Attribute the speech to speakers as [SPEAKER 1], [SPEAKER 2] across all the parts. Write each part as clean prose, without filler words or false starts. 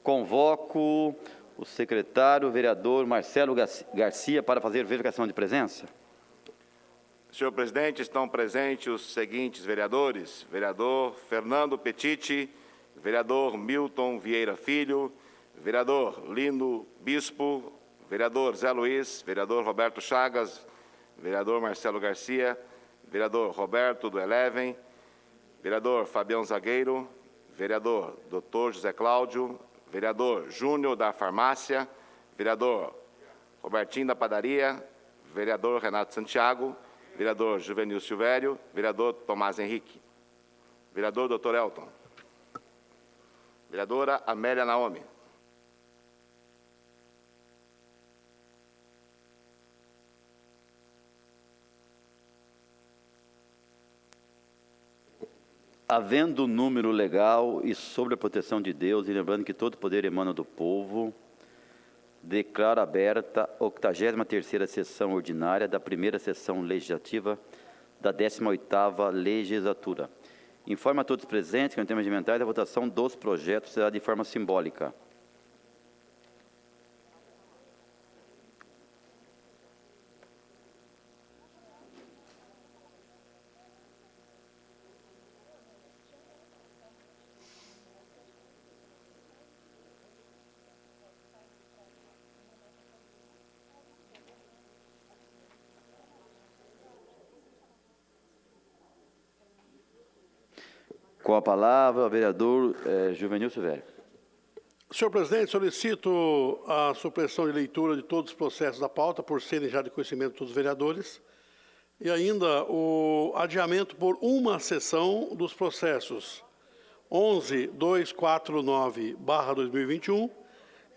[SPEAKER 1] Convoco o secretário, o vereador Marcelo Garcia, para fazer verificação de presença.
[SPEAKER 2] Senhor presidente, estão presentes os seguintes vereadores: vereador Fernando Petiti, vereador Milton Vieira Filho, vereador Lino Bispo, vereador Zé Luiz, vereador Roberto Chagas, vereador Marcelo Garcia, vereador Roberto do Eleven, vereador Fabião Zagueiro, vereador Dr. José Cláudio, vereador Júnior da Farmácia, vereador Robertinho da Padaria, vereador Renato Santiago, vereador Juvenil Silvério, vereador Tomás Henrique, vereador Dr. Elton, vereadora Amélia Naomi,
[SPEAKER 1] havendo número legal e sob a proteção de Deus, e lembrando que todo poder emana do povo, declaro aberta a 83ª sessão ordinária da primeira sessão legislativa da 18ª legislatura. Informo a todos presentes que, no tema regimentais, a votação dos projetos será de forma simbólica. Com a palavra, o vereador Juvenil Silvério.
[SPEAKER 3] Senhor presidente, solicito a supressão de leitura de todos os processos da pauta, por serem já de conhecimento de todos os vereadores, e ainda o adiamento por uma sessão dos processos 11.249/2021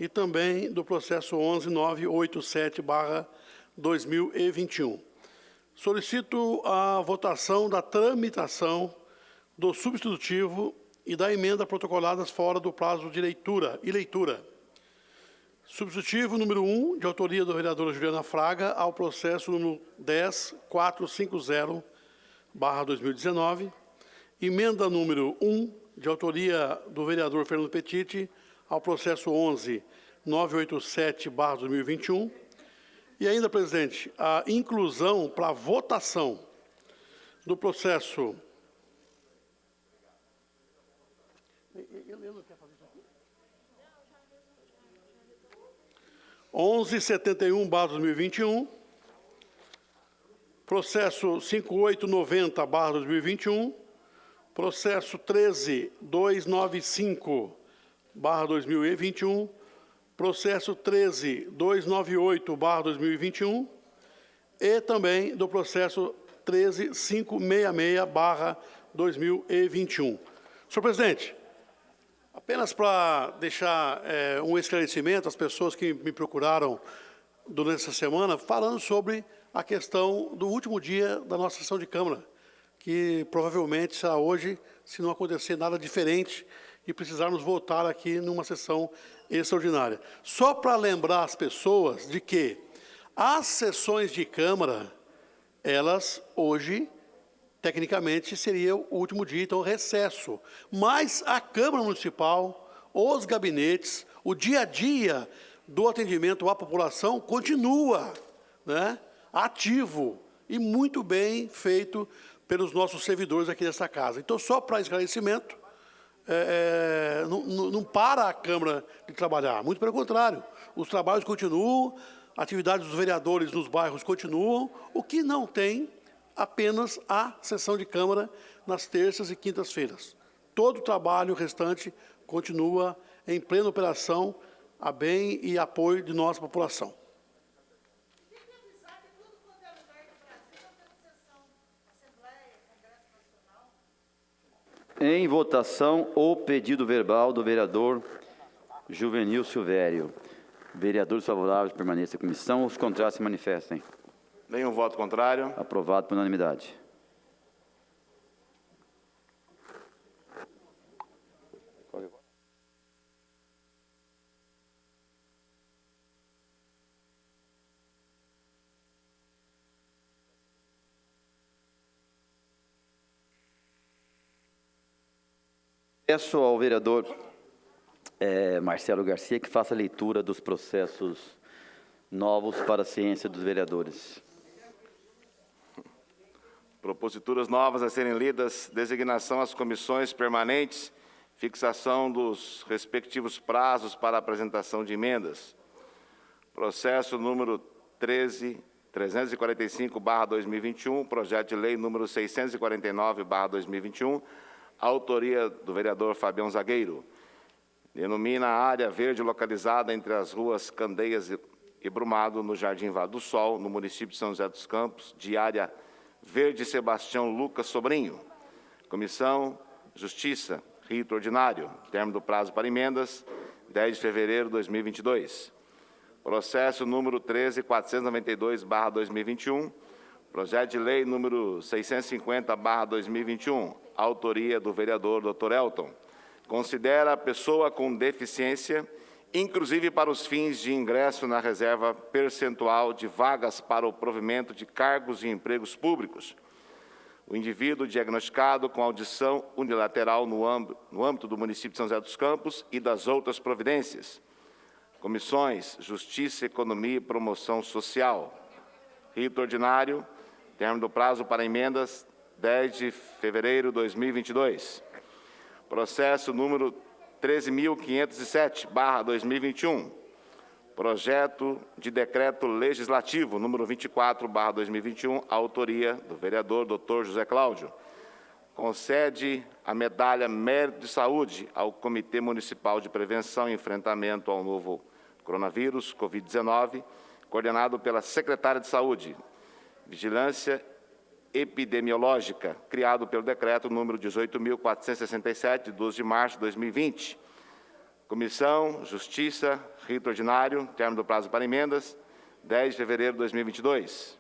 [SPEAKER 3] e também do processo 11.987/2021. Solicito a votação da tramitação do substitutivo e da emenda protocoladas fora do prazo de leitura e leitura. Substitutivo número 1, de autoria da vereadora Juliana Fraga, ao processo número 10.450/2019. Emenda número 1, de autoria do vereador Fernando Petiti, ao processo 11.987/2021. E ainda, presidente, a inclusão para votação do processo 11.71/2021, processo 5890/2021, processo 13.295/2021, processo 13.298/2021 e também do processo 13.566/2021. Senhor presidente, apenas para deixar um esclarecimento às pessoas que me procuraram durante essa semana, falando sobre a questão do último dia da nossa sessão de Câmara, que provavelmente será hoje, se não acontecer nada diferente e precisarmos votar aqui numa sessão extraordinária. Só para lembrar as pessoas de que as sessões de Câmara, elas hoje, tecnicamente, seria o último dia, então recesso. Mas a Câmara Municipal, os gabinetes, o dia a dia do atendimento à população continua, né, ativo e muito bem feito pelos nossos servidores aqui dessa casa. Então, só para esclarecimento, não para a Câmara de trabalhar, muito pelo contrário, os trabalhos continuam, a atividade dos vereadores nos bairros continuam, o que não tem apenas a sessão de Câmara nas terças e quintas-feiras. Todo o trabalho restante continua em plena operação a bem e apoio de nossa população.
[SPEAKER 1] Em votação, o pedido verbal do vereador Juvenil Silvério. Vereadores favoráveis permaneçam em comissão. Os contrários se manifestem.
[SPEAKER 2] Nenhum voto contrário.
[SPEAKER 1] Aprovado por unanimidade. Peço ao vereador Marcelo Garcia, que faça a leitura dos processos novos para a ciência dos vereadores.
[SPEAKER 2] Proposituras novas a serem lidas, designação às comissões permanentes, fixação dos respectivos prazos para apresentação de emendas. Processo número 345/2021, projeto de lei número 649/2021, autoria do vereador Fabião Zagueiro. Denomina a área verde localizada entre as ruas Candeias e Brumado, no Jardim Vale do Sol, no município de São José dos Campos, de área verde Sebastião Lucas Sobrinho. Comissão Justiça, rito ordinário, termo do prazo para emendas, 10 de fevereiro de 2022. Processo número 13492/2021, projeto de lei número 650/2021, autoria do vereador Dr. Elton. Considera a pessoa com deficiência, inclusive para os fins de ingresso na reserva percentual de vagas para o provimento de cargos e empregos públicos. O indivíduo diagnosticado com audição unilateral no âmbito do município de São José dos Campos e das outras providências. Comissões Justiça, Economia e Promoção Social. Rito ordinário, termo do prazo para emendas, 10 de fevereiro de 2022. Processo número 13.507/2021. Projeto de decreto legislativo número 24/2021, autoria do vereador Dr. José Cláudio. Concede a medalha Mérito de Saúde ao Comitê Municipal de Prevenção e Enfrentamento ao Novo Coronavírus, Covid-19, coordenado pela Secretária de Saúde, Vigilância Epidemiológica, criado pelo decreto número 18.467, de 12 de março de 2020. Comissão Justiça, rito ordinário, termo do prazo para emendas, 10 de fevereiro de 2022.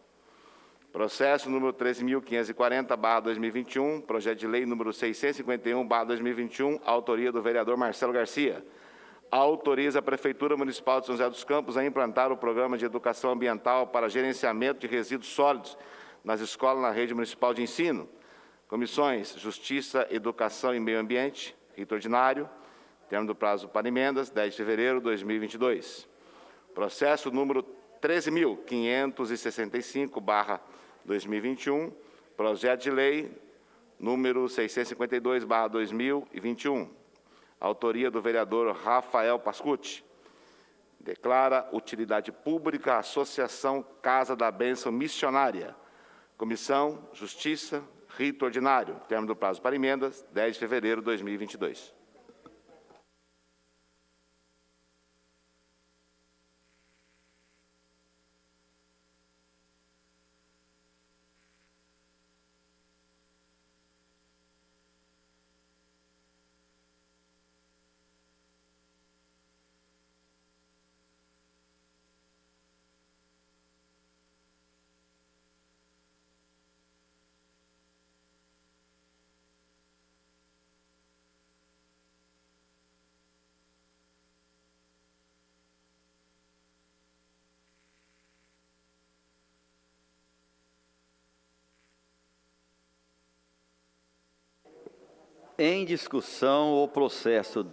[SPEAKER 2] Processo número 13.540/2021, projeto de lei número 651/2021, autoria do vereador Marcelo Garcia. Autoriza a Prefeitura Municipal de São José dos Campos a implantar o Programa de Educação Ambiental para gerenciamento de resíduos sólidos nas escolas na rede municipal de ensino. Comissões Justiça, Educação e Meio Ambiente, rito ordinário, termo do prazo para emendas, 10 de fevereiro de 2022. Processo número 13.565/2021, projeto de lei número 652/2021, autoria do vereador Rafael Pascucci. Declara utilidade pública a Associação Casa da Bênção Missionária. Comissão Justiça, rito ordinário, termo do prazo para emendas, 10 de fevereiro de 2022.
[SPEAKER 1] Em discussão, o processo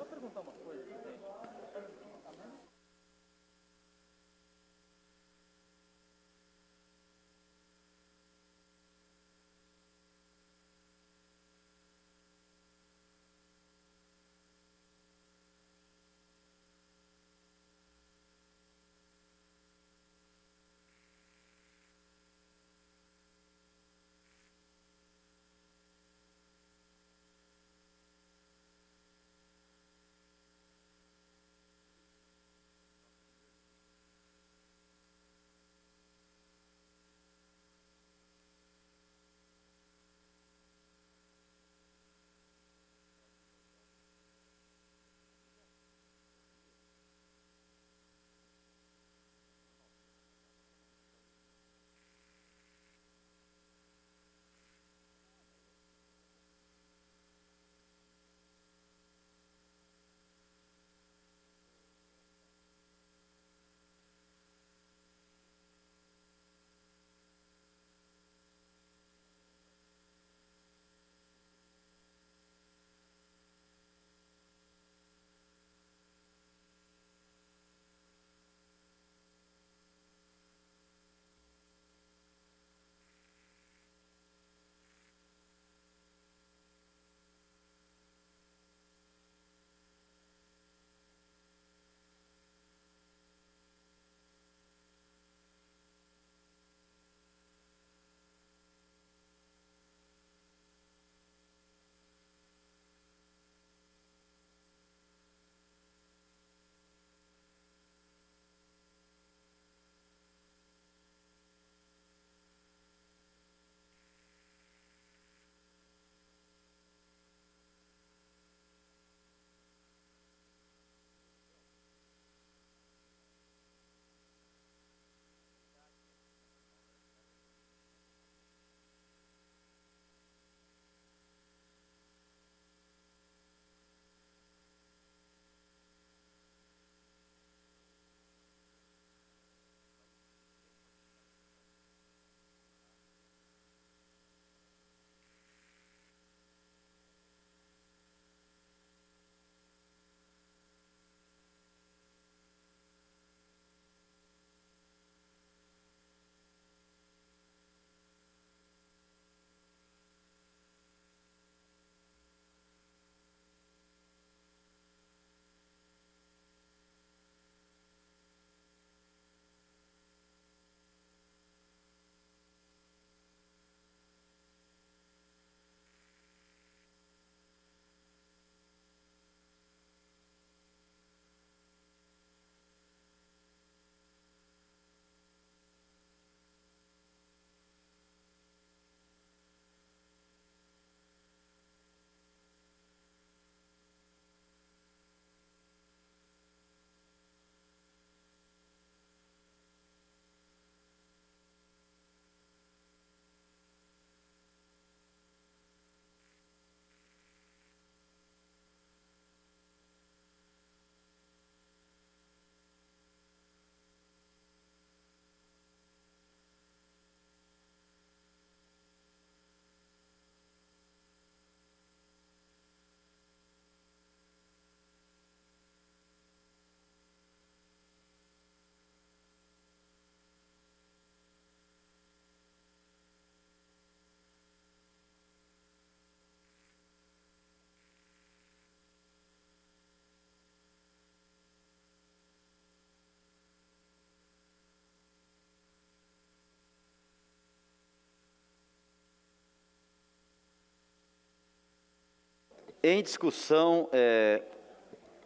[SPEAKER 1] Em discussão,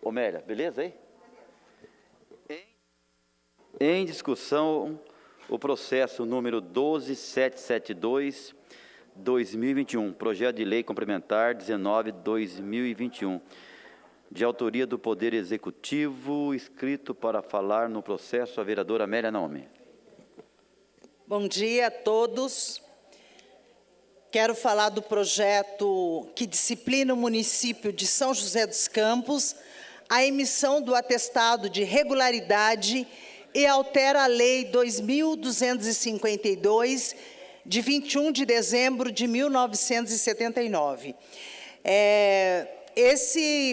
[SPEAKER 1] Omélia, beleza aí? Em discussão, o processo número 12772/2021, projeto de lei complementar 19/2021, de autoria do Poder Executivo, inscrito para falar no processo a vereadora Amélia Naomi.
[SPEAKER 4] Bom dia a todos. Quero falar do projeto que disciplina o município de São José dos Campos a emissão do atestado de regularidade e altera a Lei 2.252, de 21 de dezembro de 1979.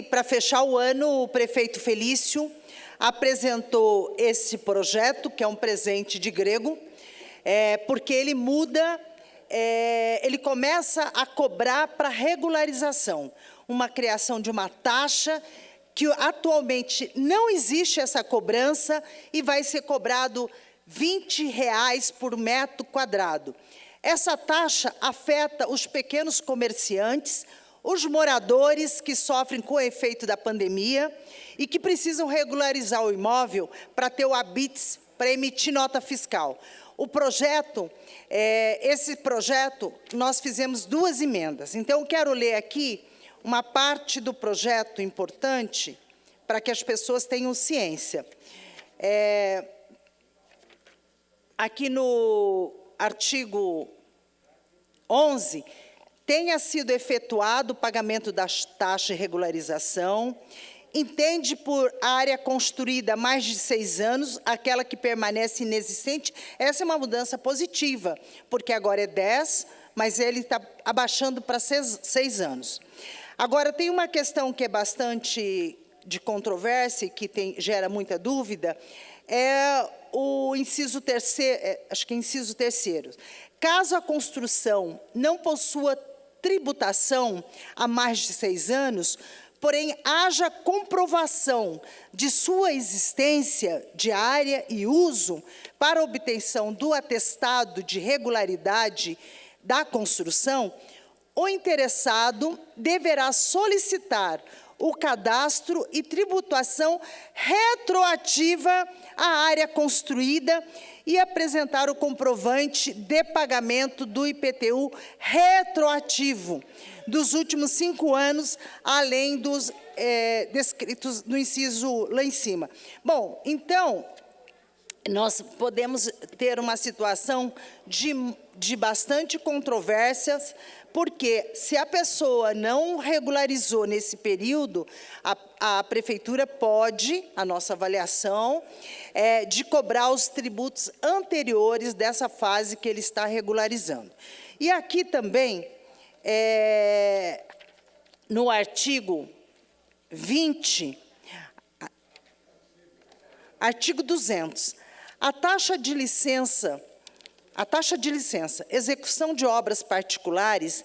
[SPEAKER 4] Para fechar o ano, o prefeito Felício apresentou esse projeto, que é um presente de grego, porque ele muda, ele começa a cobrar para regularização, uma criação de uma taxa que atualmente não existe essa cobrança e vai ser cobrado R$20 por metro quadrado. Essa taxa afeta os pequenos comerciantes, os moradores que sofrem com o efeito da pandemia e que precisam regularizar o imóvel para ter o habites para emitir nota fiscal. O projeto, esse projeto, nós fizemos 2 emendas. Então, eu quero ler aqui uma parte do projeto importante para que as pessoas tenham ciência. Aqui no artigo 11, tenha sido efetuado o pagamento das taxas de regularização, entende por área construída há mais de 6 anos, aquela que permanece inexistente. Essa é uma mudança positiva, porque agora é 10, mas ele está abaixando para 6 anos. Agora, tem uma questão que é bastante de controvérsia, que gera muita dúvida, é o inciso terceiro, acho que é inciso terceiro. Caso a construção não possua tributação há mais de 6 anos, porém haja comprovação de sua existência de área e uso para obtenção do atestado de regularidade da construção, o interessado deverá solicitar o cadastro e tributação retroativa à área construída e apresentar o comprovante de pagamento do IPTU retroativo dos últimos 5 anos, além dos descritos no inciso lá em cima. Bom, então, nós podemos ter uma situação de bastante controvérsias, porque se a pessoa não regularizou nesse período, a prefeitura pode, a nossa avaliação, de cobrar os tributos anteriores dessa fase que ele está regularizando. E aqui também, no artigo 20, artigo 200, a taxa de licença, execução de obras particulares,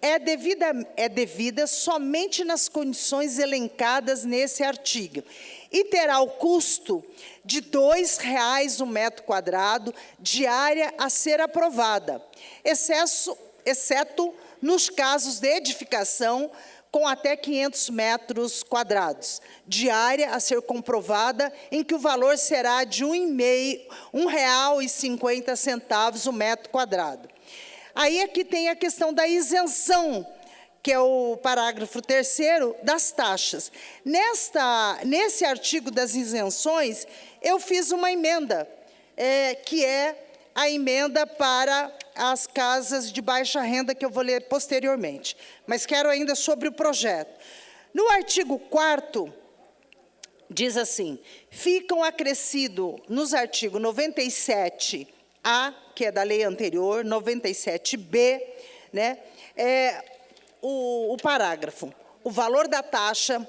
[SPEAKER 4] é devida somente nas condições elencadas nesse artigo e terá o custo de R$ 2,00 o metro quadrado de área a ser aprovada, exceto nos casos de edificação com até 500 metros quadrados, de área a ser comprovada, em que o valor será de R$ 1,50 o metro quadrado. Aí aqui tem a questão da isenção, que é o parágrafo 3º, das taxas. Nesse artigo das isenções, eu fiz uma emenda, que é a emenda para as casas de baixa renda, que eu vou ler posteriormente. Mas quero ainda sobre o projeto. No artigo 4º, diz assim, ficam acrescidos nos artigos 97A, que é da lei anterior, 97B, né, o parágrafo. O valor da taxa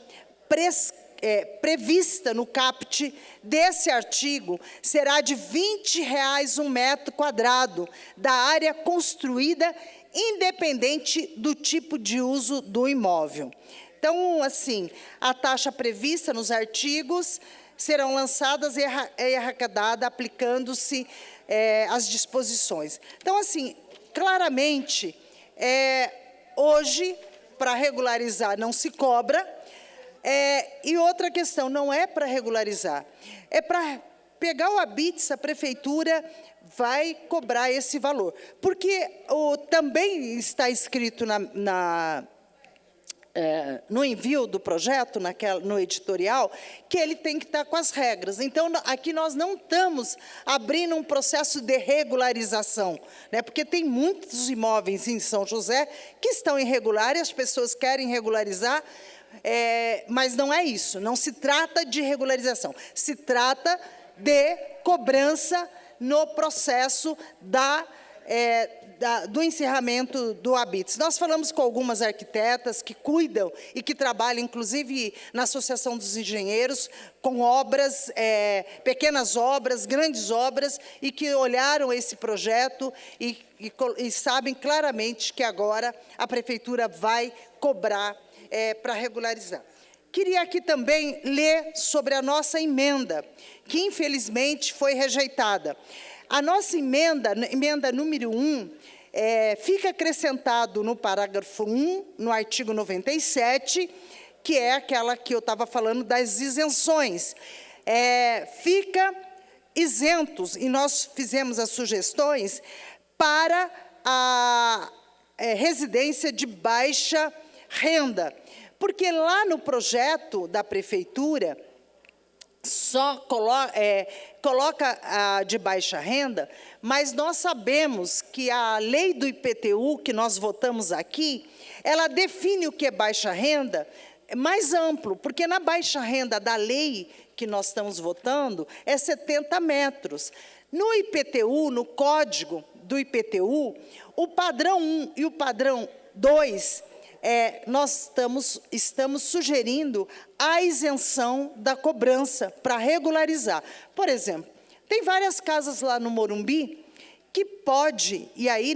[SPEAKER 4] prevista no caput desse artigo será de R$ 20,00 um metro quadrado da área construída, independente do tipo de uso do imóvel. Então, assim, a taxa prevista nos artigos serão lançadas e arrecadadas aplicando-se as disposições. Então, assim, claramente, hoje para regularizar não se cobra. E outra questão, não é para regularizar, é para pegar o habite, a prefeitura vai cobrar esse valor. Porque também está escrito no envio do projeto, no editorial, que ele tem que estar com as regras. Então, aqui nós não estamos abrindo um processo de regularização, né? Porque tem muitos imóveis em São José que estão irregulares, as pessoas querem regularizar, mas não é isso, não se trata de regularização, se trata de cobrança no processo do encerramento do habite. Nós falamos com algumas arquitetas que cuidam e que trabalham, inclusive, na Associação dos Engenheiros, com obras, pequenas obras, grandes obras, e que olharam esse projeto e sabem claramente que agora a prefeitura vai cobrar para regularizar. Queria aqui também ler sobre a nossa emenda, que infelizmente foi rejeitada. A nossa emenda número 1, fica acrescentado no parágrafo 1, no artigo 97, que é aquela que eu estava falando das isenções. Fica isentos, e nós fizemos as sugestões para a residência de baixa renda, porque lá no projeto da prefeitura só coloca a de baixa renda, mas nós sabemos que a lei do IPTU, que nós votamos aqui, ela define o que é baixa renda mais amplo, porque na baixa renda da lei que nós estamos votando é 70 metros. No IPTU, no código do IPTU, o padrão 1 e o padrão 2, nós estamos sugerindo a isenção da cobrança para regularizar. Por exemplo, tem várias casas lá no Morumbi que pode, e aí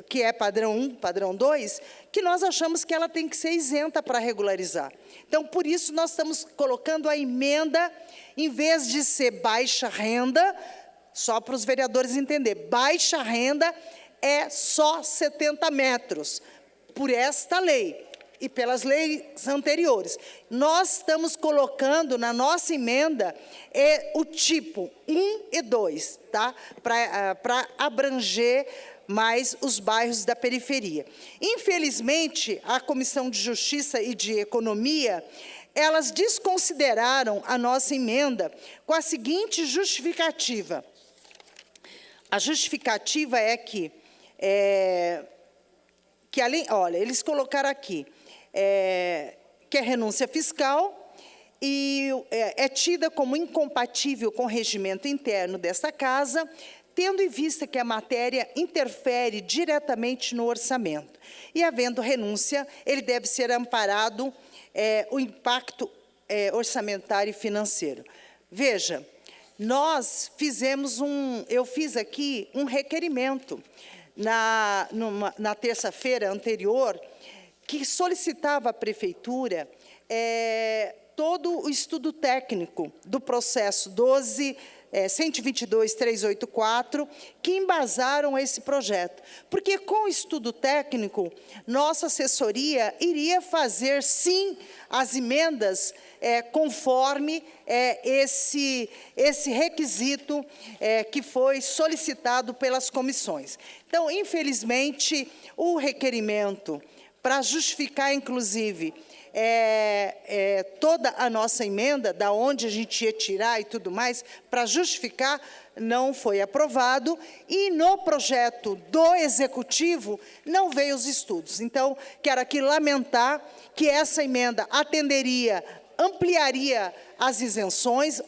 [SPEAKER 4] que é padrão 1, padrão 2, que nós achamos que ela tem que ser isenta para regularizar. Então, por isso, nós estamos colocando a emenda, em vez de ser baixa renda, só para os vereadores entenderem, baixa renda é só 70 metros, por esta lei e pelas leis anteriores. Nós estamos colocando na nossa emenda o tipo 1 e 2, tá? Para abranger mais os bairros da periferia. Infelizmente, a Comissão de Justiça e de Economia, elas desconsideraram a nossa emenda com a seguinte justificativa. A justificativa é que além, olha, eles colocaram aqui, que é renúncia fiscal e é tida como incompatível com o regimento interno desta casa, tendo em vista que a matéria interfere diretamente no orçamento. E, havendo renúncia, ele deve ser amparado o impacto orçamentário e financeiro. Veja, nós fizemos eu fiz aqui um requerimento na terça-feira anterior, que solicitava à prefeitura todo o estudo técnico do processo 122.384, que embasaram esse projeto. Porque, com o estudo técnico, nossa assessoria iria fazer, sim, as emendas conforme esse requisito que foi solicitado pelas comissões. Então, infelizmente, o requerimento, para justificar, inclusive, toda a nossa emenda, da onde a gente ia tirar e tudo mais, para justificar, não foi aprovado, e no projeto do Executivo não veio os estudos. Então, quero aqui lamentar que essa emenda ampliaria as isenções.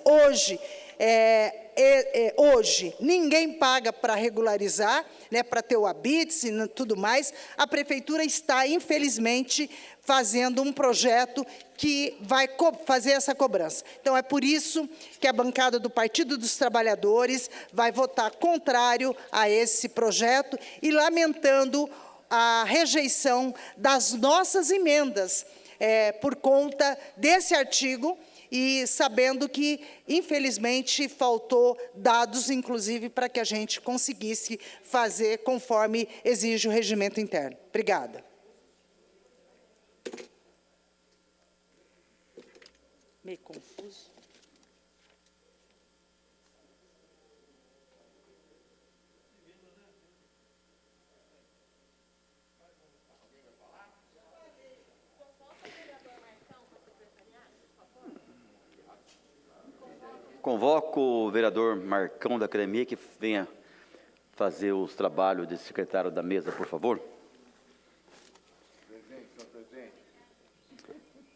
[SPEAKER 4] Hoje, ninguém paga para regularizar, né, para ter o habite e tudo mais. A prefeitura está, infelizmente, fazendo um projeto que vai fazer essa cobrança. Então, é por isso que a bancada do Partido dos Trabalhadores vai votar contrário a esse projeto e lamentando a rejeição das nossas emendas por conta desse artigo, e sabendo que, infelizmente, faltou dados, inclusive, para que a gente conseguisse fazer conforme exige o regimento interno. Obrigada. Meio confuso.
[SPEAKER 1] Convoco o vereador Marcão da Academia que venha fazer os trabalhos de secretário da mesa, por favor.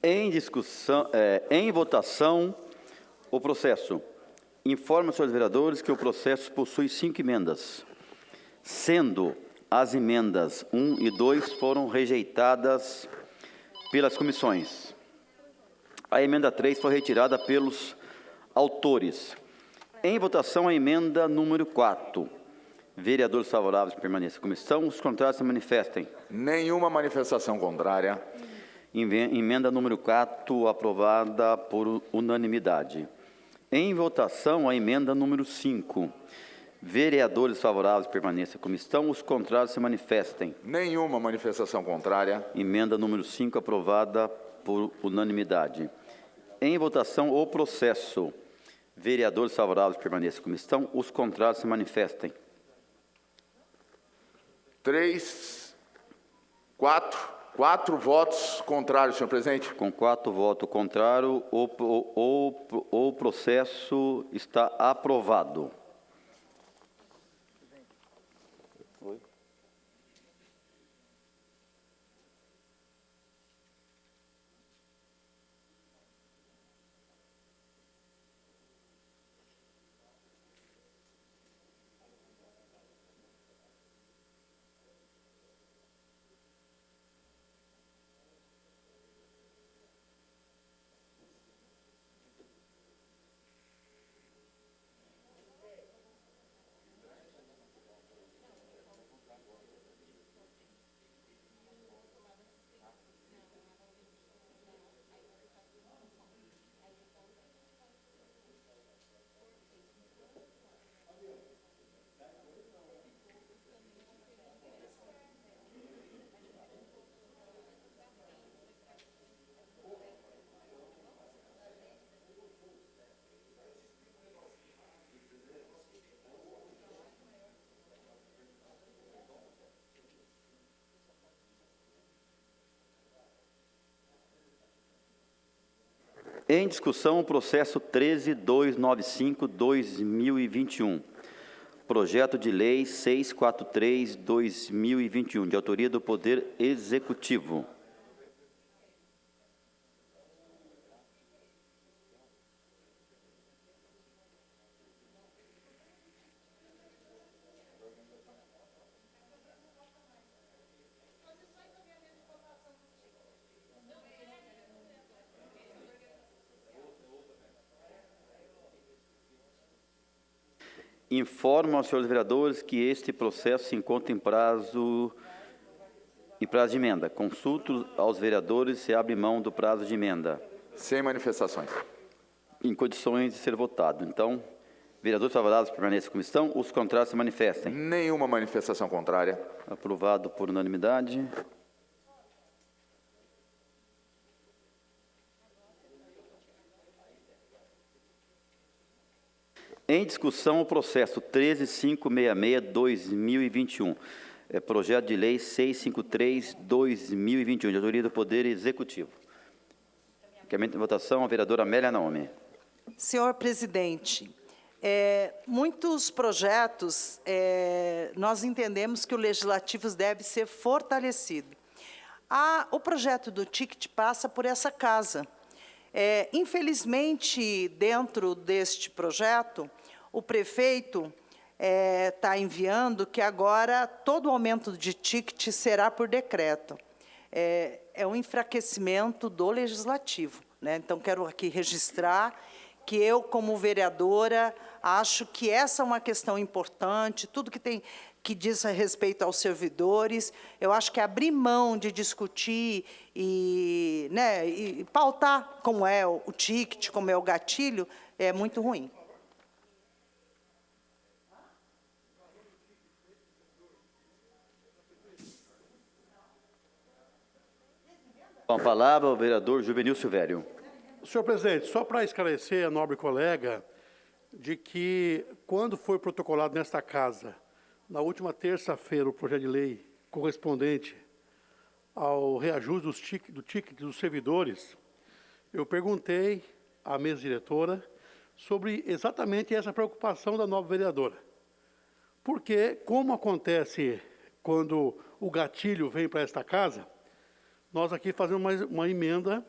[SPEAKER 1] Em discussão, em votação, o processo. Informa aos senhores vereadores que o processo possui 5 emendas, sendo as emendas 1 e 2 foram rejeitadas pelas comissões. A emenda 3 foi retirada pelos autores. Em votação, a emenda número 4. Vereadores favoráveis permaneçam em comissão, os contrários se manifestem.
[SPEAKER 5] Nenhuma manifestação contrária.
[SPEAKER 1] Emenda número 4, aprovada por unanimidade. Em votação, a emenda número 5. Vereadores favoráveis permaneçam em comissão, os contrários se manifestem.
[SPEAKER 5] Nenhuma manifestação contrária.
[SPEAKER 1] Emenda número 5, aprovada por unanimidade. Em votação, o processo. Vereadores favoráveis permaneçam em comissão, os contrários se manifestem.
[SPEAKER 5] 4 votos contrários, senhor presidente.
[SPEAKER 1] Com 4 votos contrários, o processo está aprovado. Em discussão, o processo 13295-2021. Projeto de Lei 643/2021, de autoria do Poder Executivo. Informo aos senhores vereadores que este processo se encontra em prazo de emenda. Consulto aos vereadores se abre mão do prazo de emenda.
[SPEAKER 5] Sem manifestações.
[SPEAKER 1] Em condições de ser votado. Então, vereadores favoráveis permaneçam em comissão, os contrários se manifestem.
[SPEAKER 5] Nenhuma manifestação contrária.
[SPEAKER 1] Aprovado por unanimidade. Em discussão, o processo 13566-2021. Projeto de Lei 653/2021, de autoria do Poder Executivo. Encaminhamento de votação, a vereadora Amélia Naomi.
[SPEAKER 4] Senhor presidente, muitos projetos, nós entendemos que o legislativo deve ser fortalecido. O projeto do TICT passa por essa casa. Infelizmente, dentro deste projeto, o prefeito está enviando que agora todo o aumento de ticket será por decreto. É um enfraquecimento do legislativo, né? Então, quero aqui registrar que eu, como vereadora, acho que essa é uma questão importante, tudo que diz respeito aos servidores, eu acho que abrir mão de discutir e pautar como é o ticket, como é o gatilho, é muito ruim.
[SPEAKER 1] Com a palavra, o vereador Juvenil Silvério.
[SPEAKER 3] Senhor presidente, só para esclarecer a nobre colega de que, quando foi protocolado nesta casa, na última terça-feira, o projeto de lei correspondente ao reajuste do ticket dos servidores, eu perguntei à mesa diretora sobre exatamente essa preocupação da nova vereadora. Porque, como acontece quando o gatilho vem para esta casa, nós aqui fazemos uma emenda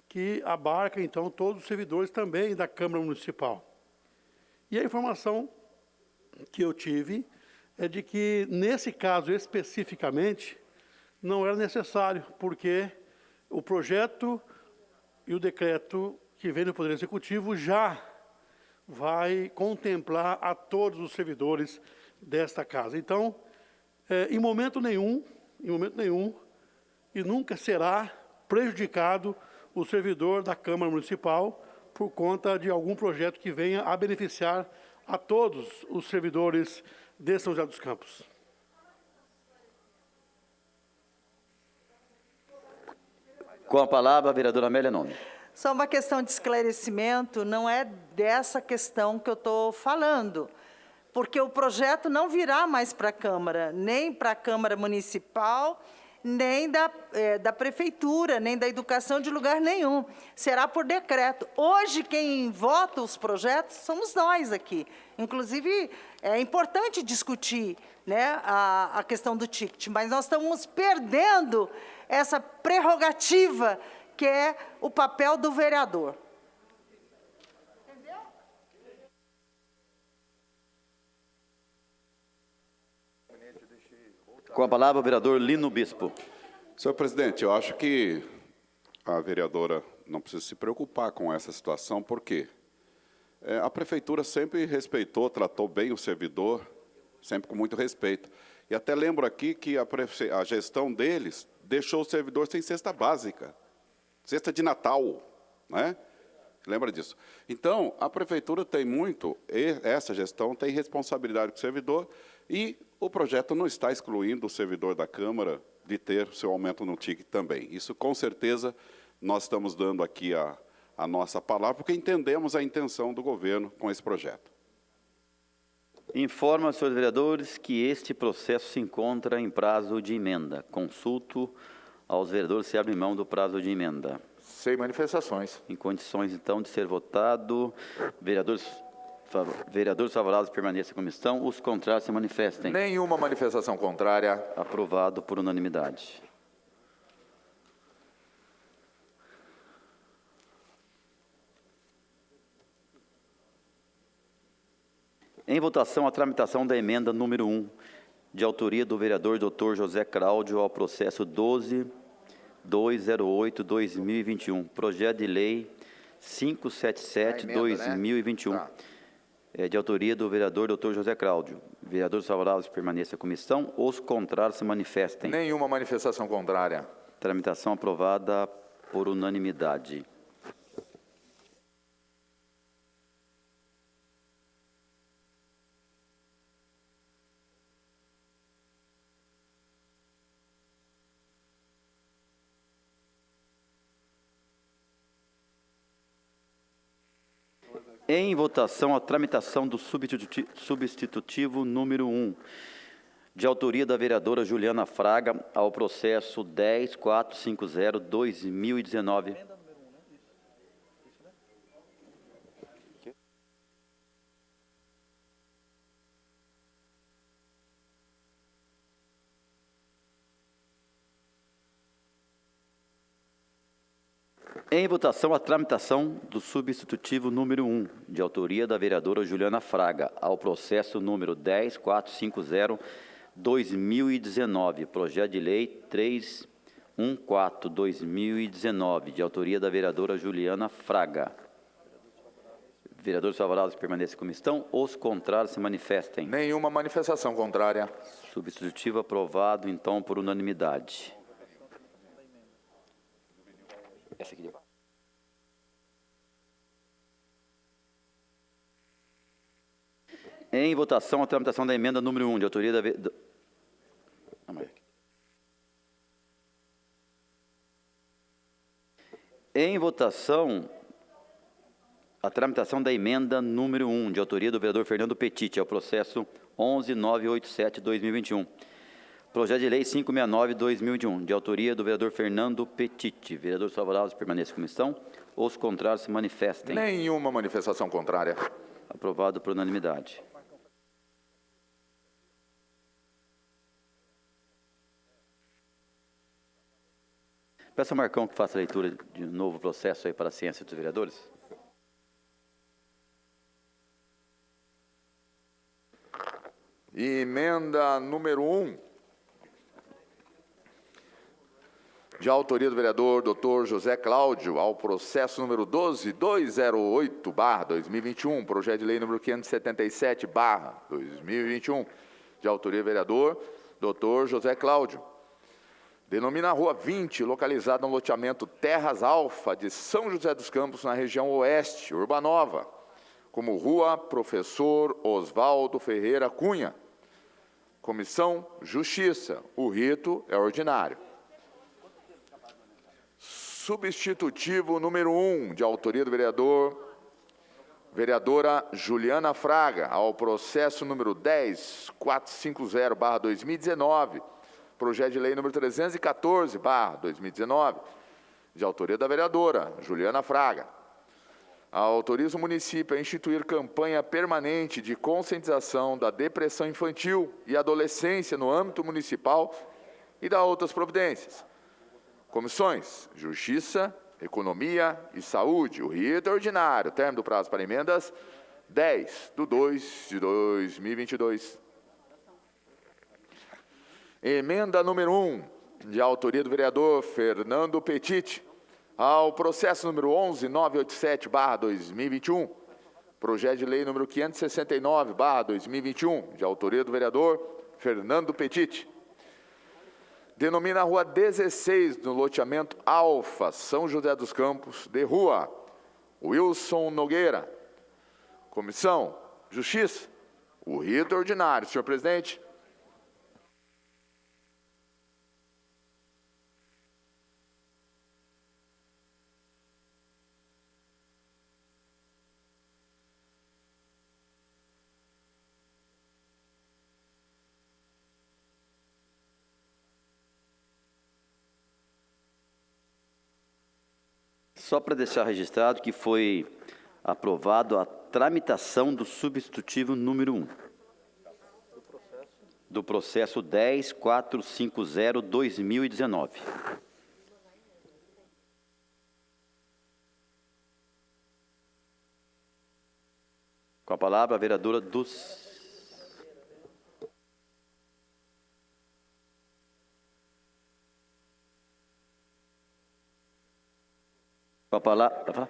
[SPEAKER 3] que abarca, então, todos os servidores também da Câmara Municipal. E a informação que eu tive é de que, nesse caso especificamente, não era necessário, porque o projeto e o decreto que vem do Poder Executivo já vai contemplar a todos os servidores desta casa. Então, em momento nenhum, e nunca será prejudicado o servidor da Câmara Municipal por conta de algum projeto que venha a beneficiar a todos os servidores de São José dos Campos.
[SPEAKER 1] Com a palavra, a vereadora Amélia Nome.
[SPEAKER 4] Só uma questão de esclarecimento, não é dessa questão que eu estou falando, porque o projeto não virá mais para a Câmara, nem para a Câmara Municipal, nem da Prefeitura, nem da Educação, de lugar nenhum. Será por decreto. Hoje, quem vota os projetos somos nós aqui. Inclusive, é importante discutir, né, a questão do ticket, mas nós estamos perdendo essa prerrogativa que é o papel do vereador. Entendeu?
[SPEAKER 1] Com a palavra, o vereador Lino Bispo.
[SPEAKER 6] Senhor presidente, eu acho que a vereadora não precisa se preocupar com essa situação, porque a prefeitura sempre respeitou, tratou bem o servidor, sempre com muito respeito. E até lembro aqui que a gestão deles deixou o servidor sem cesta básica, cesta de Natal, né? Lembra disso? Então, a prefeitura tem muito, essa gestão tem responsabilidade com o servidor, e o projeto não está excluindo o servidor da Câmara de ter seu aumento no ticket também. Isso, com certeza, nós estamos dando aqui a nossa palavra, porque entendemos a intenção do governo com esse projeto.
[SPEAKER 1] Informa, senhores vereadores, que este processo se encontra em prazo de emenda. Consulto aos vereadores se abre mão do prazo de emenda.
[SPEAKER 5] Sem manifestações.
[SPEAKER 1] Em condições, então, de ser votado, vereadores favoráveis permaneçam em comissão, os contrários se manifestem.
[SPEAKER 5] Nenhuma manifestação contrária.
[SPEAKER 1] Aprovado por unanimidade. Em votação, a tramitação da emenda número 1, de autoria do vereador Dr. José Cláudio, ao processo 12.208/2021, projeto de lei 577/2021,
[SPEAKER 5] Tá.
[SPEAKER 1] De autoria do vereador Dr. José Cláudio. Vereadores favoráveis permaneçam em comissão, os contrários se manifestem.
[SPEAKER 5] Nenhuma manifestação contrária.
[SPEAKER 1] Tramitação aprovada por unanimidade. Em votação, a tramitação do substitutivo número 1, de autoria da vereadora Juliana Fraga, ao processo 10.450/2019. Em votação, a tramitação do substitutivo número 1, de autoria da vereadora Juliana Fraga, ao processo número 10.450/2019, projeto de lei 314/2019, de autoria da vereadora Juliana Fraga. Vereadores favoráveis permaneçam em comissão, os contrários se manifestem.
[SPEAKER 5] Nenhuma manifestação contrária.
[SPEAKER 1] Substitutivo aprovado, então, por unanimidade. Essa aqui de baixo. Em votação, a tramitação da emenda número 1, de autoria da... Em votação, a tramitação da emenda número 1, de autoria do vereador Fernando Petit, ao processo 11.987/2021. Projeto de lei 569/2021, de autoria do vereador Fernando Petit. Vereadores favoráveis permaneçam como estão. Os contrários se manifestem.
[SPEAKER 5] Nenhuma manifestação contrária.
[SPEAKER 1] Aprovado por unanimidade. Peço ao Marcão que faça a leitura de um novo processo aí para a ciência dos vereadores.
[SPEAKER 5] Emenda número 1, de autoria do vereador Dr. José Cláudio, ao processo número 12208/2021, projeto de lei número 577/2021, de autoria do vereador Dr. José Cláudio. Denomina a Rua 20, localizada no loteamento Terras Alfa de São José dos Campos, na região oeste, Urbanova, como Rua Professor Oswaldo Ferreira Cunha. Comissão Justiça. O rito é ordinário. Substitutivo número 1, de autoria do vereadora Juliana Fraga, ao processo número 10450/2019, projeto de lei número 314/2019, de autoria da vereadora Juliana Fraga. Autoriza o município a instituir campanha permanente de conscientização da depressão infantil e adolescência no âmbito municipal e da outras providências. Comissões Justiça, Economia e Saúde. O rito é ordinário. Termo do prazo para emendas, 10/2/2022. Emenda número 1, de autoria do vereador Fernando Petit, ao processo número 11987/2021, projeto de lei número 569/2021, de autoria do vereador Fernando Petit. Denomina a Rua 16, no loteamento Alfa, São José dos Campos, de Rua Wilson Nogueira. Comissão Justiça. O rito é ordinário. Senhor presidente.
[SPEAKER 1] Só para deixar registrado que foi aprovado a tramitação do substitutivo número 1. Do processo 10450/2019. Com a palavra a vereadora dos... Com a palavra,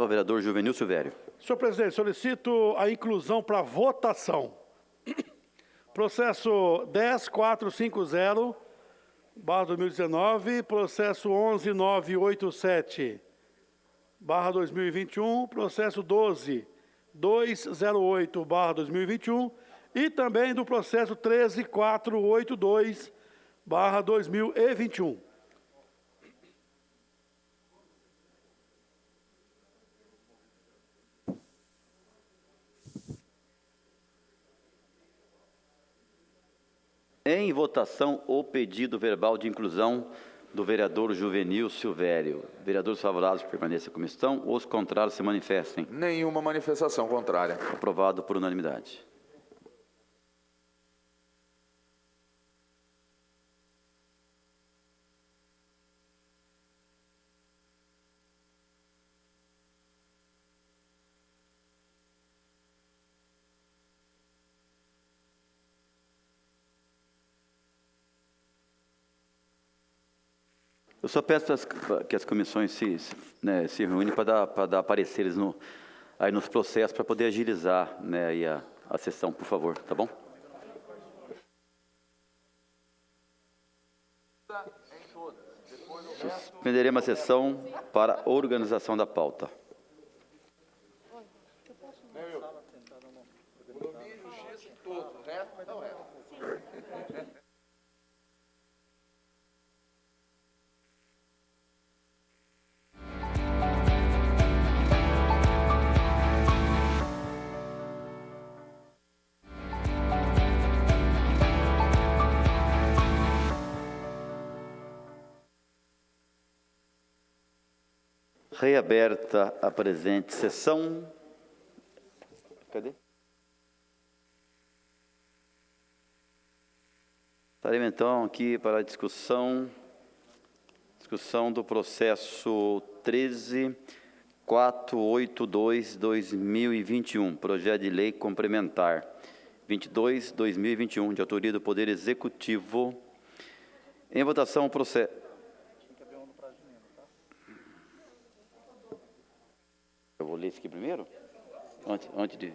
[SPEAKER 1] o vereador Juvenil Silvério.
[SPEAKER 3] Senhor presidente, solicito a inclusão para votação. Processo 10450/2019, processo 11987/2021, processo 12208/2021 e também do processo 13482/2021.
[SPEAKER 1] Em votação, o pedido verbal de inclusão do vereador Juvenil Silvério. Vereadores favoráveis permaneçam como estão, os contrários se manifestem.
[SPEAKER 5] Nenhuma manifestação contrária.
[SPEAKER 1] Aprovado por unanimidade. Eu só peço que as comissões se reúnem para dar pareceres aí nos processos, para poder agilizar, né, aí a sessão, por favor, tá bom? Suspenderemos a sessão para organização da pauta. Reaberta a presente sessão. Cadê? Estaremos então aqui para a discussão do processo 13.482/2021, projeto de lei complementar 22/2021, de autoria do Poder Executivo. Em votação, o processo. Eu vou ler isso aqui primeiro? Antes de...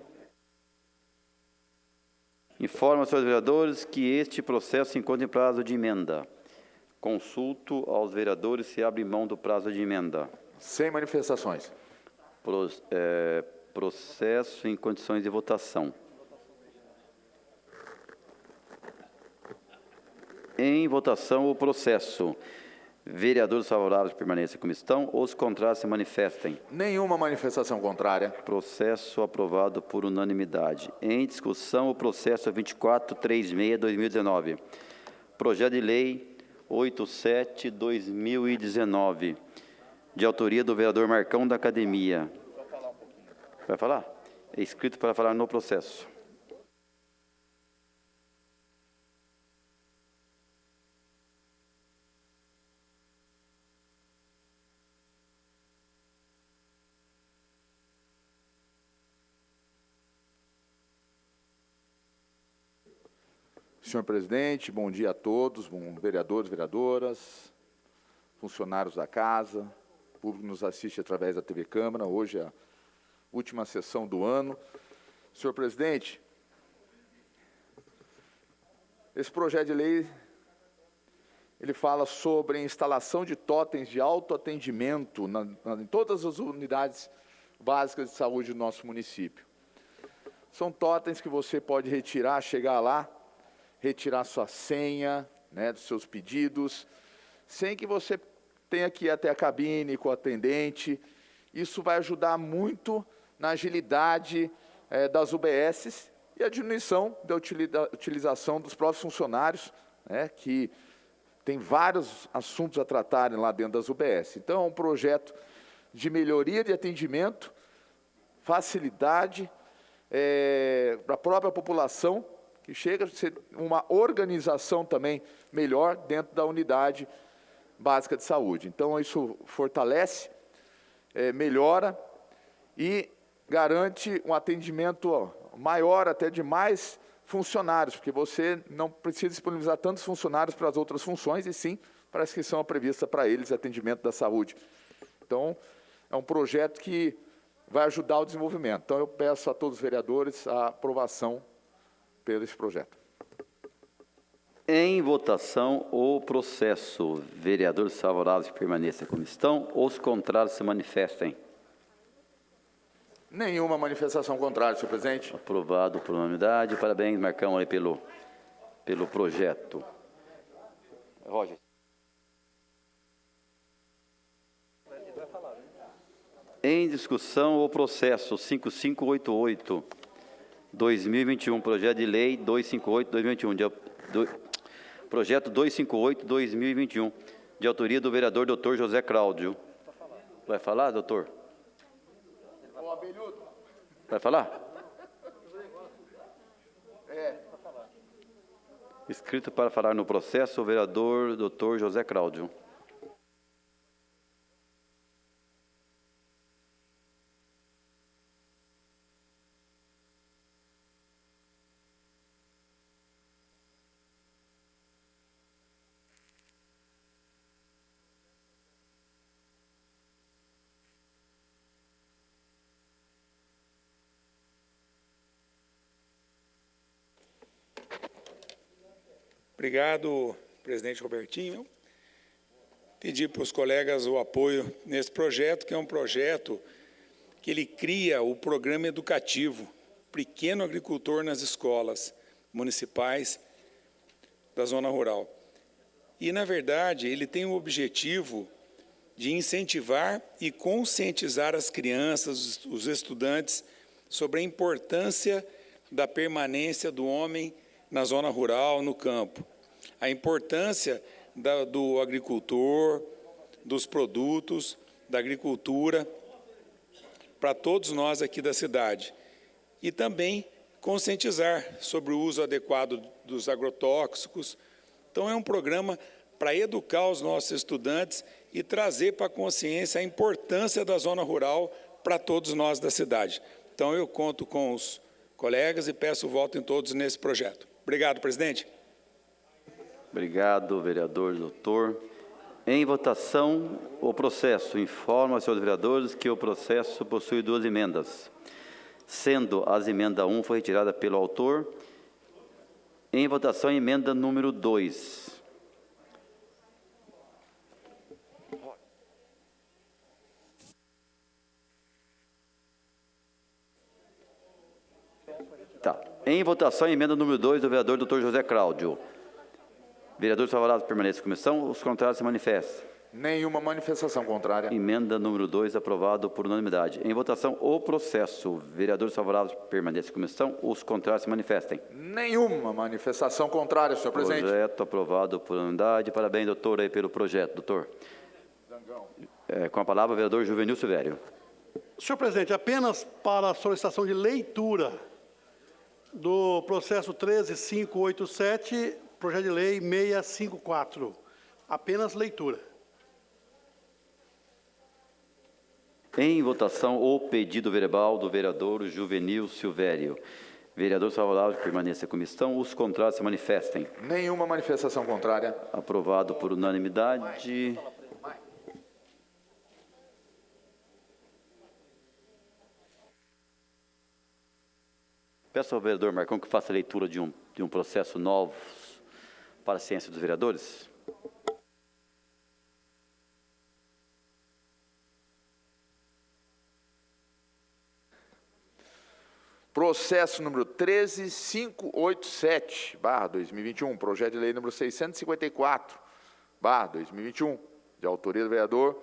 [SPEAKER 1] Informa aos senhores vereadores que este processo se encontra em prazo de emenda. Consulto aos vereadores se abre mão do prazo de emenda.
[SPEAKER 5] Sem manifestações.
[SPEAKER 1] Processo em condições de votação. Em votação, o processo. Vereadores favoráveis permaneçam como estão, os contrários se manifestem.
[SPEAKER 5] Nenhuma manifestação contrária.
[SPEAKER 1] Processo aprovado por unanimidade. Em discussão, o processo 2436/2019. Projeto de lei 87/2019, de autoria do vereador Marcão da Academia. Vai falar? É escrito para falar no processo.
[SPEAKER 5] Senhor presidente, bom dia a todos, vereadores, vereadoras, funcionários da casa, público que nos assiste através da TV Câmara. Hoje é a última sessão do ano. Senhor presidente, esse projeto de lei, ele fala sobre a instalação de totens de autoatendimento em todas as unidades básicas de saúde do nosso município. São totens que você pode retirar, chegar lá, retirar sua senha, né, dos seus pedidos, sem que você tenha que ir até a cabine com o atendente. Isso vai ajudar muito na agilidade das UBSs e a diminuição da utilização dos próprios funcionários, né, que tem vários assuntos a tratarem lá dentro das UBS. Então, é um projeto de melhoria de atendimento, facilidade para a própria população, que chega a ser uma organização também melhor dentro da unidade básica de saúde. Então, isso fortalece, melhora e garante um atendimento maior até de mais funcionários, porque você não precisa disponibilizar tantos funcionários para as outras funções, e sim para as que são previstas para eles, atendimento da saúde. Então, é um projeto que vai ajudar o desenvolvimento. Então, eu peço a todos os vereadores a aprovação pelo esse projeto.
[SPEAKER 1] Em votação, o processo. Vereadores favoráveis permaneçam como estão, os contrários se manifestem.
[SPEAKER 5] Nenhuma manifestação contrária, senhor presidente.
[SPEAKER 1] Aprovado por unanimidade. Parabéns, Marcão, aí pelo projeto. Roger. Em discussão, o processo 5588/2021, projeto de lei 258/2021, projeto 258/2021, de autoria do vereador Dr. José Cláudio. Vai falar, doutor? Vai falar? Escrito para falar no processo, o vereador Dr. José Cláudio.
[SPEAKER 7] Obrigado, presidente Robertinho. Pedir para os colegas o apoio nesse projeto, que é um projeto que ele cria o programa educativo Pequeno Agricultor nas escolas municipais da zona rural. E, na verdade, ele tem o objetivo de incentivar e conscientizar as crianças, os estudantes, sobre a importância da permanência do homem na zona rural, no campo. A importância do agricultor, dos produtos, da agricultura para todos nós aqui da cidade. E também conscientizar sobre o uso adequado dos agrotóxicos. Então, é um programa para educar os nossos estudantes e trazer para a consciência a importância da zona rural para todos nós da cidade. Então, eu conto com os colegas e peço o voto em todos nesse projeto. Obrigado, presidente.
[SPEAKER 1] Obrigado, vereador doutor. Em votação, o processo. Informa aos senhores vereadores que o processo possui 2 emendas, sendo as emenda 1 foi retirada pelo autor. Em votação, a emenda número 2. Tá. Em votação, a emenda número 2 do vereador doutor José Cláudio. Vereadores favoráveis permaneçam em comissão, os contrários se manifestam.
[SPEAKER 5] Nenhuma manifestação contrária.
[SPEAKER 1] Emenda número 2, aprovado por unanimidade. Em votação, o processo. Vereadores favoráveis permaneçam em comissão, os contrários se manifestem.
[SPEAKER 5] Nenhuma manifestação contrária, senhor presidente.
[SPEAKER 1] Projeto aprovado por unanimidade. Parabéns, doutor, aí pelo projeto, doutor. Com a palavra, o vereador Juvenil Silvério.
[SPEAKER 3] Senhor presidente, apenas para a solicitação de leitura do processo 13587, projeto de lei 654. Apenas leitura.
[SPEAKER 1] Em votação, o pedido verbal do vereador Juvenil Silvério. Vereadores favoráveis permaneçam em comissão, os contrários se manifestem.
[SPEAKER 5] Nenhuma manifestação contrária.
[SPEAKER 1] Aprovado por unanimidade. Peço ao vereador Marcão que faça a leitura de um processo novo para a ciência dos vereadores.
[SPEAKER 5] Processo número 13587/2021, projeto de lei número 654/2021, de autoria do vereador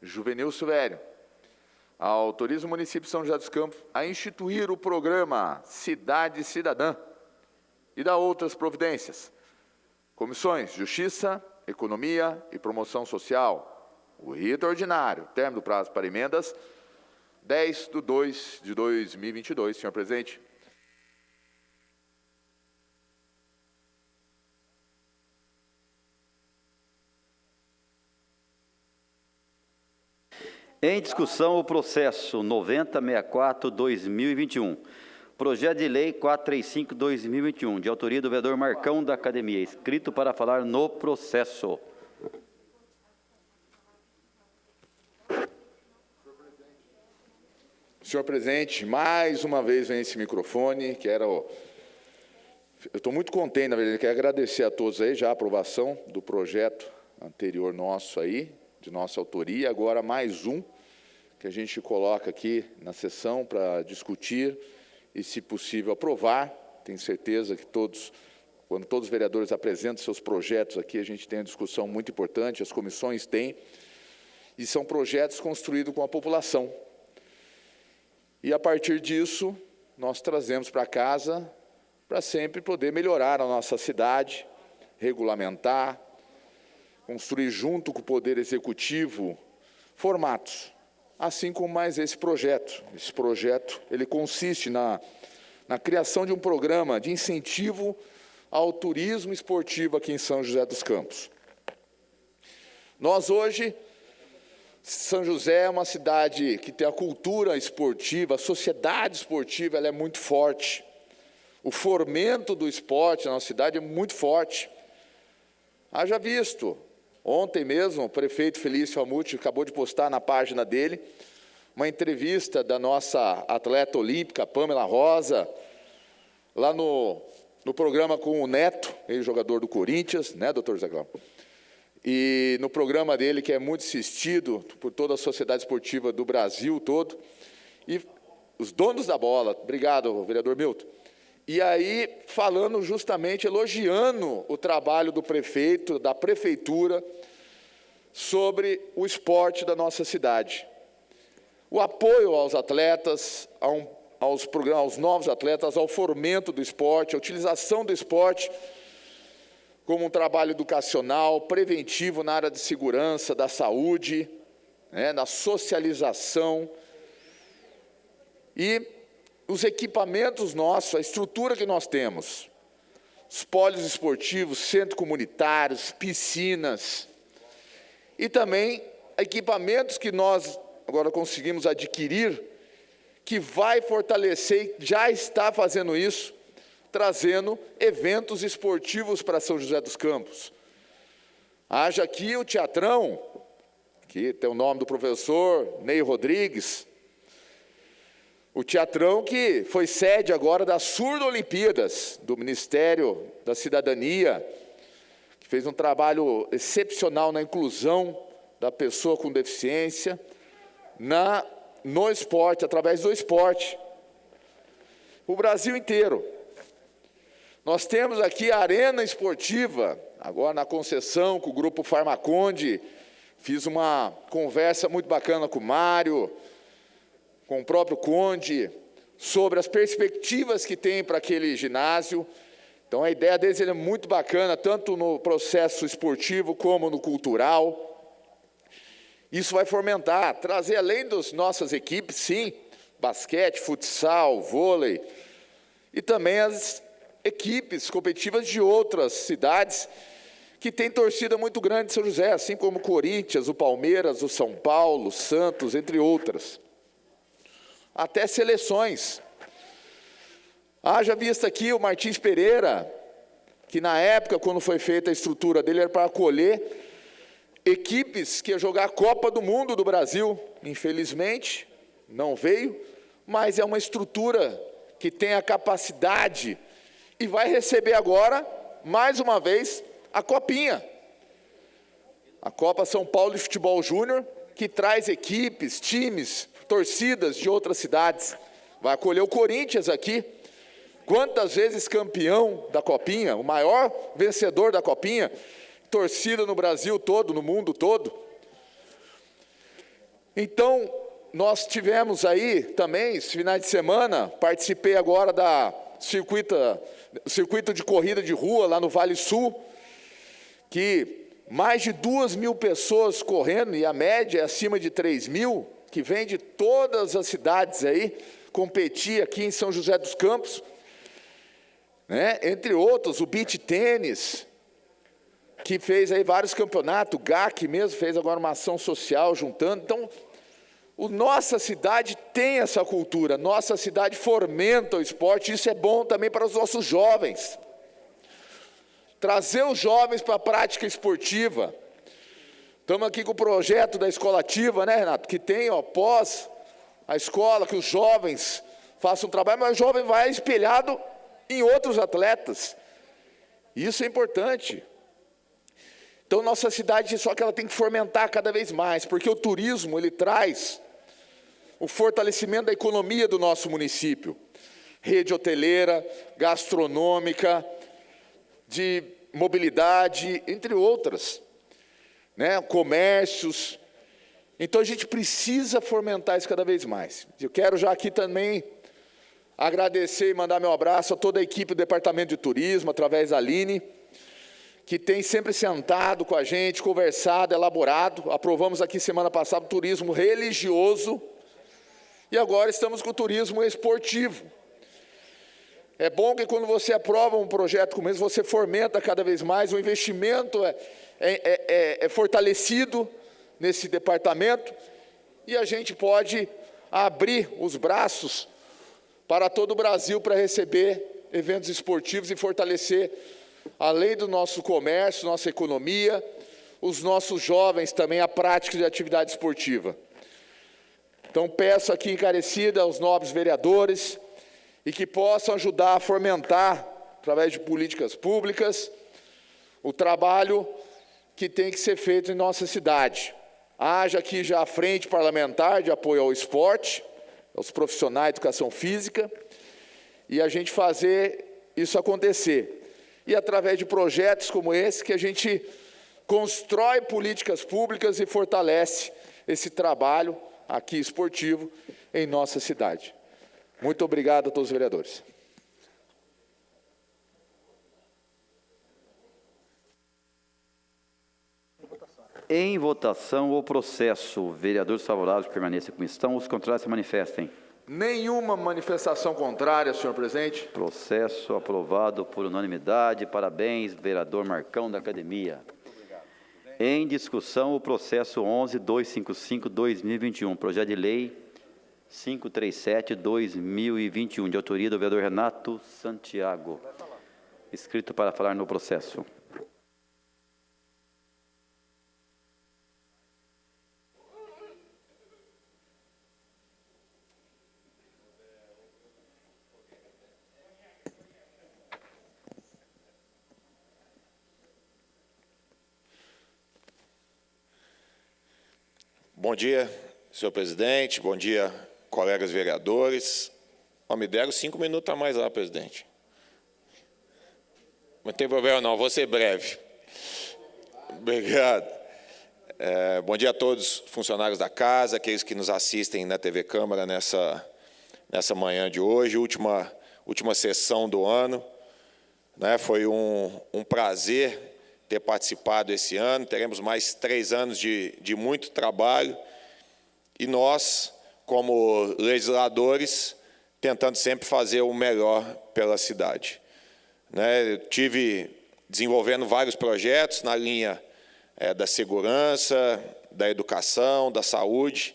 [SPEAKER 5] Juvenil Silvério. Autoriza o município de São José dos Campos a instituir o programa Cidade Cidadã e dá outras providências. Comissões Justiça, Economia e Promoção Social. O rito ordinário. Termo do prazo para emendas, 10/2/2022, senhor presidente.
[SPEAKER 1] Em discussão, o processo 9064-2021. Projeto de lei 435-2021, de autoria do vereador Marcão da Academia, escrito para falar no processo.
[SPEAKER 5] Senhor presidente, mais uma vez vem esse microfone, eu estou muito contente, na verdade, quero agradecer a todos aí, já a aprovação do projeto anterior nosso aí, de nossa autoria, agora mais um, que a gente coloca aqui na sessão para discutir e, se possível, aprovar. Tenho certeza que quando todos os vereadores apresentam seus projetos aqui, a gente tem uma discussão muito importante, as comissões têm, e são projetos construídos com a população. E, a partir disso, nós trazemos para casa para sempre poder melhorar a nossa cidade, regulamentar, construir junto com o Poder Executivo formatos, assim como mais esse projeto. Esse projeto ele consiste na criação de um programa de incentivo ao turismo esportivo aqui em São José dos Campos. Nós hoje, São José é uma cidade que tem a cultura esportiva, a sociedade esportiva ela é muito forte. O fomento do esporte na nossa cidade é muito forte. Haja visto, ontem mesmo, o prefeito Felício Amuti acabou de postar na página dele uma entrevista da nossa atleta olímpica, Pamela Rosa, lá no programa com o Neto, ele jogador do Corinthians, né, doutor Zé Cláudio? E no programa dele, que é muito assistido por toda a sociedade esportiva do Brasil todo, e os donos da bola, obrigado, vereador Milton, e aí falando justamente, elogiando o trabalho do prefeito, da prefeitura, sobre o esporte da nossa cidade. O apoio aos atletas, aos novos atletas, ao fomento do esporte, a utilização do esporte como um trabalho educacional, preventivo na área de segurança, da saúde, né, na socialização. E os equipamentos nossos, a estrutura que nós temos, os pólios esportivos, centros comunitários, piscinas, e também equipamentos que nós agora conseguimos adquirir, que vai fortalecer, e já está fazendo isso, trazendo eventos esportivos para São José dos Campos. Haja aqui o Teatrão, que tem o nome do professor Ney Rodrigues, o Teatrão que foi sede agora das Surdo-Olimpíadas, do Ministério da Cidadania, que fez um trabalho excepcional na inclusão da pessoa com deficiência, no esporte, através do esporte. O Brasil inteiro. Nós temos aqui a Arena Esportiva, agora na Conceição, com o Grupo Farmaconde. Fiz uma conversa muito bacana com o Mário, com o próprio Conde, sobre as perspectivas que tem para aquele ginásio. Então, a ideia deles é muito bacana, tanto no processo esportivo como no cultural. Isso vai fomentar, trazer além das nossas equipes, sim, basquete, futsal, vôlei, e também as equipes competitivas de outras cidades que têm torcida muito grande em São José, assim como o Corinthians, o Palmeiras, o São Paulo, o Santos, entre outras. Até seleções. Haja vista aqui o Martins Pereira, que na época, quando foi feita a estrutura dele, era para acolher equipes que iam jogar a Copa do Mundo do Brasil. Infelizmente, não veio, mas é uma estrutura que tem a capacidade e vai receber agora, mais uma vez, a Copinha. A Copa São Paulo de Futebol Júnior, que traz equipes, times, torcidas de outras cidades. Vai acolher o Corinthians aqui. Quantas vezes campeão da Copinha, o maior vencedor da Copinha, torcida no Brasil todo, no mundo todo. Então, nós tivemos aí também, esse final de semana, participei agora da circuito de corrida de rua lá no Vale Sul, que mais de 2.000 pessoas correndo, e a média é acima de 3.000, que vem de todas as cidades aí, competir aqui em São José dos Campos, né? Entre outros, o beach tênis, que fez aí vários campeonatos, o GAC mesmo fez agora uma ação social juntando. Então, nossa cidade tem essa cultura, nossa cidade fomenta o esporte, isso é bom também para os nossos jovens. Trazer os jovens para a prática esportiva. Estamos aqui com o projeto da Escola Ativa, né, Renato? Que tem, após a escola, que os jovens façam um trabalho, mas o jovem vai espelhado em outros atletas. Isso é importante. Então, nossa cidade, só que ela tem que fomentar cada vez mais, porque o turismo, ele traz o fortalecimento da economia do nosso município. Rede hoteleira, gastronômica, de mobilidade, entre outras, né? Comércios. Então, a gente precisa fomentar isso cada vez mais. Eu quero já aqui também agradecer e mandar meu abraço a toda a equipe do Departamento de Turismo, através da Aline, que tem sempre sentado com a gente, conversado, elaborado. Aprovamos aqui semana passada o turismo religioso e agora estamos com o turismo esportivo. É bom que quando você aprova um projeto como esse, você fomenta cada vez mais, o investimento é fortalecido nesse departamento e a gente pode abrir os braços para todo o Brasil para receber eventos esportivos e fortalecer, além do nosso comércio, nossa economia, os nossos jovens também a prática de atividade esportiva. Então, peço aqui encarecida aos nobres vereadores e que possam ajudar a fomentar, através de políticas públicas, o trabalho que tem que ser feito em nossa cidade. Haja aqui já a frente parlamentar de apoio ao esporte, aos profissionais de educação física, e a gente fazer isso acontecer. E através de projetos como esse, que a gente constrói políticas públicas e fortalece esse trabalho aqui esportivo em nossa cidade. Muito obrigado a todos os vereadores.
[SPEAKER 1] Em votação, o processo. Vereadores favoráveis permaneçam como estão. Os contrários se manifestem.
[SPEAKER 5] Nenhuma manifestação contrária, senhor presidente.
[SPEAKER 1] Processo aprovado por unanimidade. Parabéns, vereador Marcão da Academia. Em discussão, o processo 11.255/2021, projeto de lei 537/2021, de autoria do vereador Renato Santiago. Inscrito para falar no processo.
[SPEAKER 8] Bom dia, senhor presidente. Bom dia, colegas vereadores. Me deram 5 minutos a mais lá, presidente. Não tem problema não, vou ser breve. Obrigado. Bom dia a todos os funcionários da casa, aqueles que nos assistem na TV Câmara nessa manhã de hoje, última sessão do ano. Foi um prazer ter participado esse ano. Teremos mais 3 anos de muito trabalho e nós, como legisladores, tentando sempre fazer o melhor pela cidade. Eu tive desenvolvendo vários projetos na linha da segurança, da educação, da saúde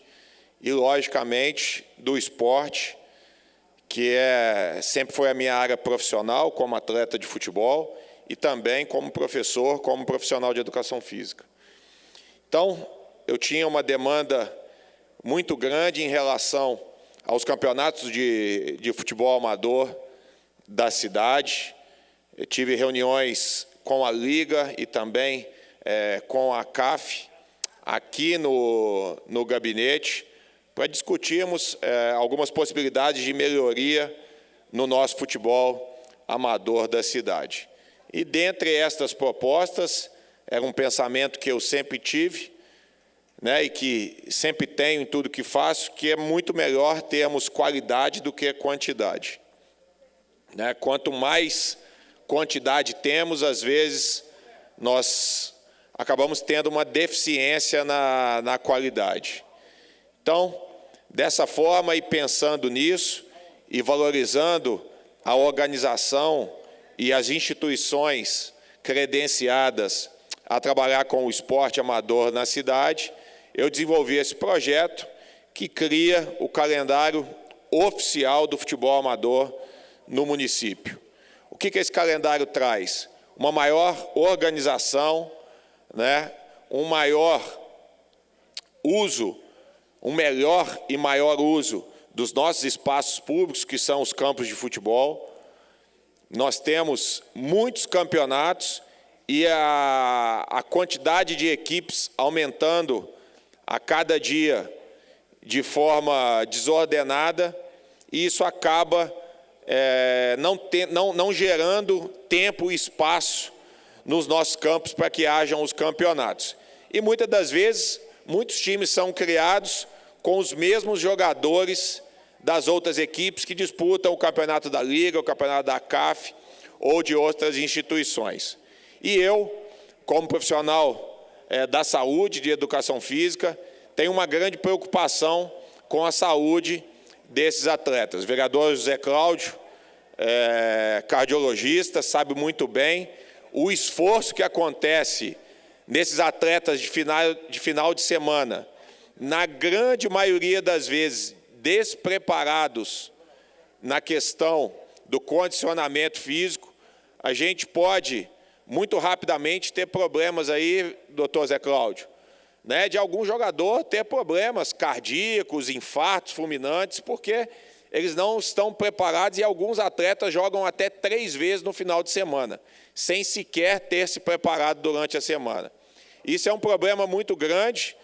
[SPEAKER 8] e, logicamente, do esporte, que sempre foi a minha área profissional como atleta de futebol e também como professor, como profissional de educação física. Então, eu tinha uma demanda muito grande em relação aos campeonatos de futebol amador da cidade. Eu tive reuniões com a Liga e também com a CAF, aqui no gabinete, para discutirmos algumas possibilidades de melhoria no nosso futebol amador da cidade. E, dentre estas propostas, era um pensamento que eu sempre tive, e que sempre tenho em tudo que faço, que é muito melhor termos qualidade do que quantidade. Quanto mais quantidade temos, às vezes, nós acabamos tendo uma deficiência na qualidade. Então, dessa forma, e pensando nisso, e valorizando a organização e as instituições credenciadas a trabalhar com o esporte amador na cidade, eu desenvolvi esse projeto que cria o calendário oficial do futebol amador no município. O que esse calendário traz? Uma maior organização, um maior uso, um melhor e maior uso dos nossos espaços públicos, que são os campos de futebol. Nós temos muitos campeonatos e a quantidade de equipes aumentando a cada dia de forma desordenada, e isso acaba não gerando tempo e espaço nos nossos campos para que hajam os campeonatos. E muitas das vezes, muitos times são criados com os mesmos jogadores das outras equipes que disputam o campeonato da Liga, o campeonato da CAF ou de outras instituições. E eu, como profissional da saúde, de educação física, tenho uma grande preocupação com a saúde desses atletas. O vereador José Cláudio, cardiologista, sabe muito bem o esforço que acontece nesses atletas de final de semana, na grande maioria das vezes despreparados na questão do condicionamento físico. A gente pode, muito rapidamente, ter problemas aí, doutor Zé Cláudio, de algum jogador ter problemas cardíacos, infartos fulminantes, porque eles não estão preparados, e alguns atletas jogam até 3 vezes no final de semana, sem sequer ter se preparado durante a semana. Isso é um problema muito grande,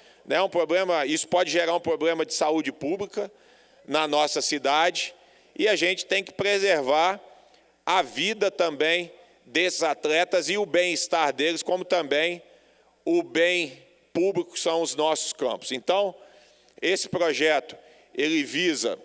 [SPEAKER 8] isso pode gerar um problema de saúde pública na nossa cidade, e a gente tem que preservar a vida também desses atletas e o bem-estar deles, como também o bem público que são os nossos campos. Então, esse projeto, ele visa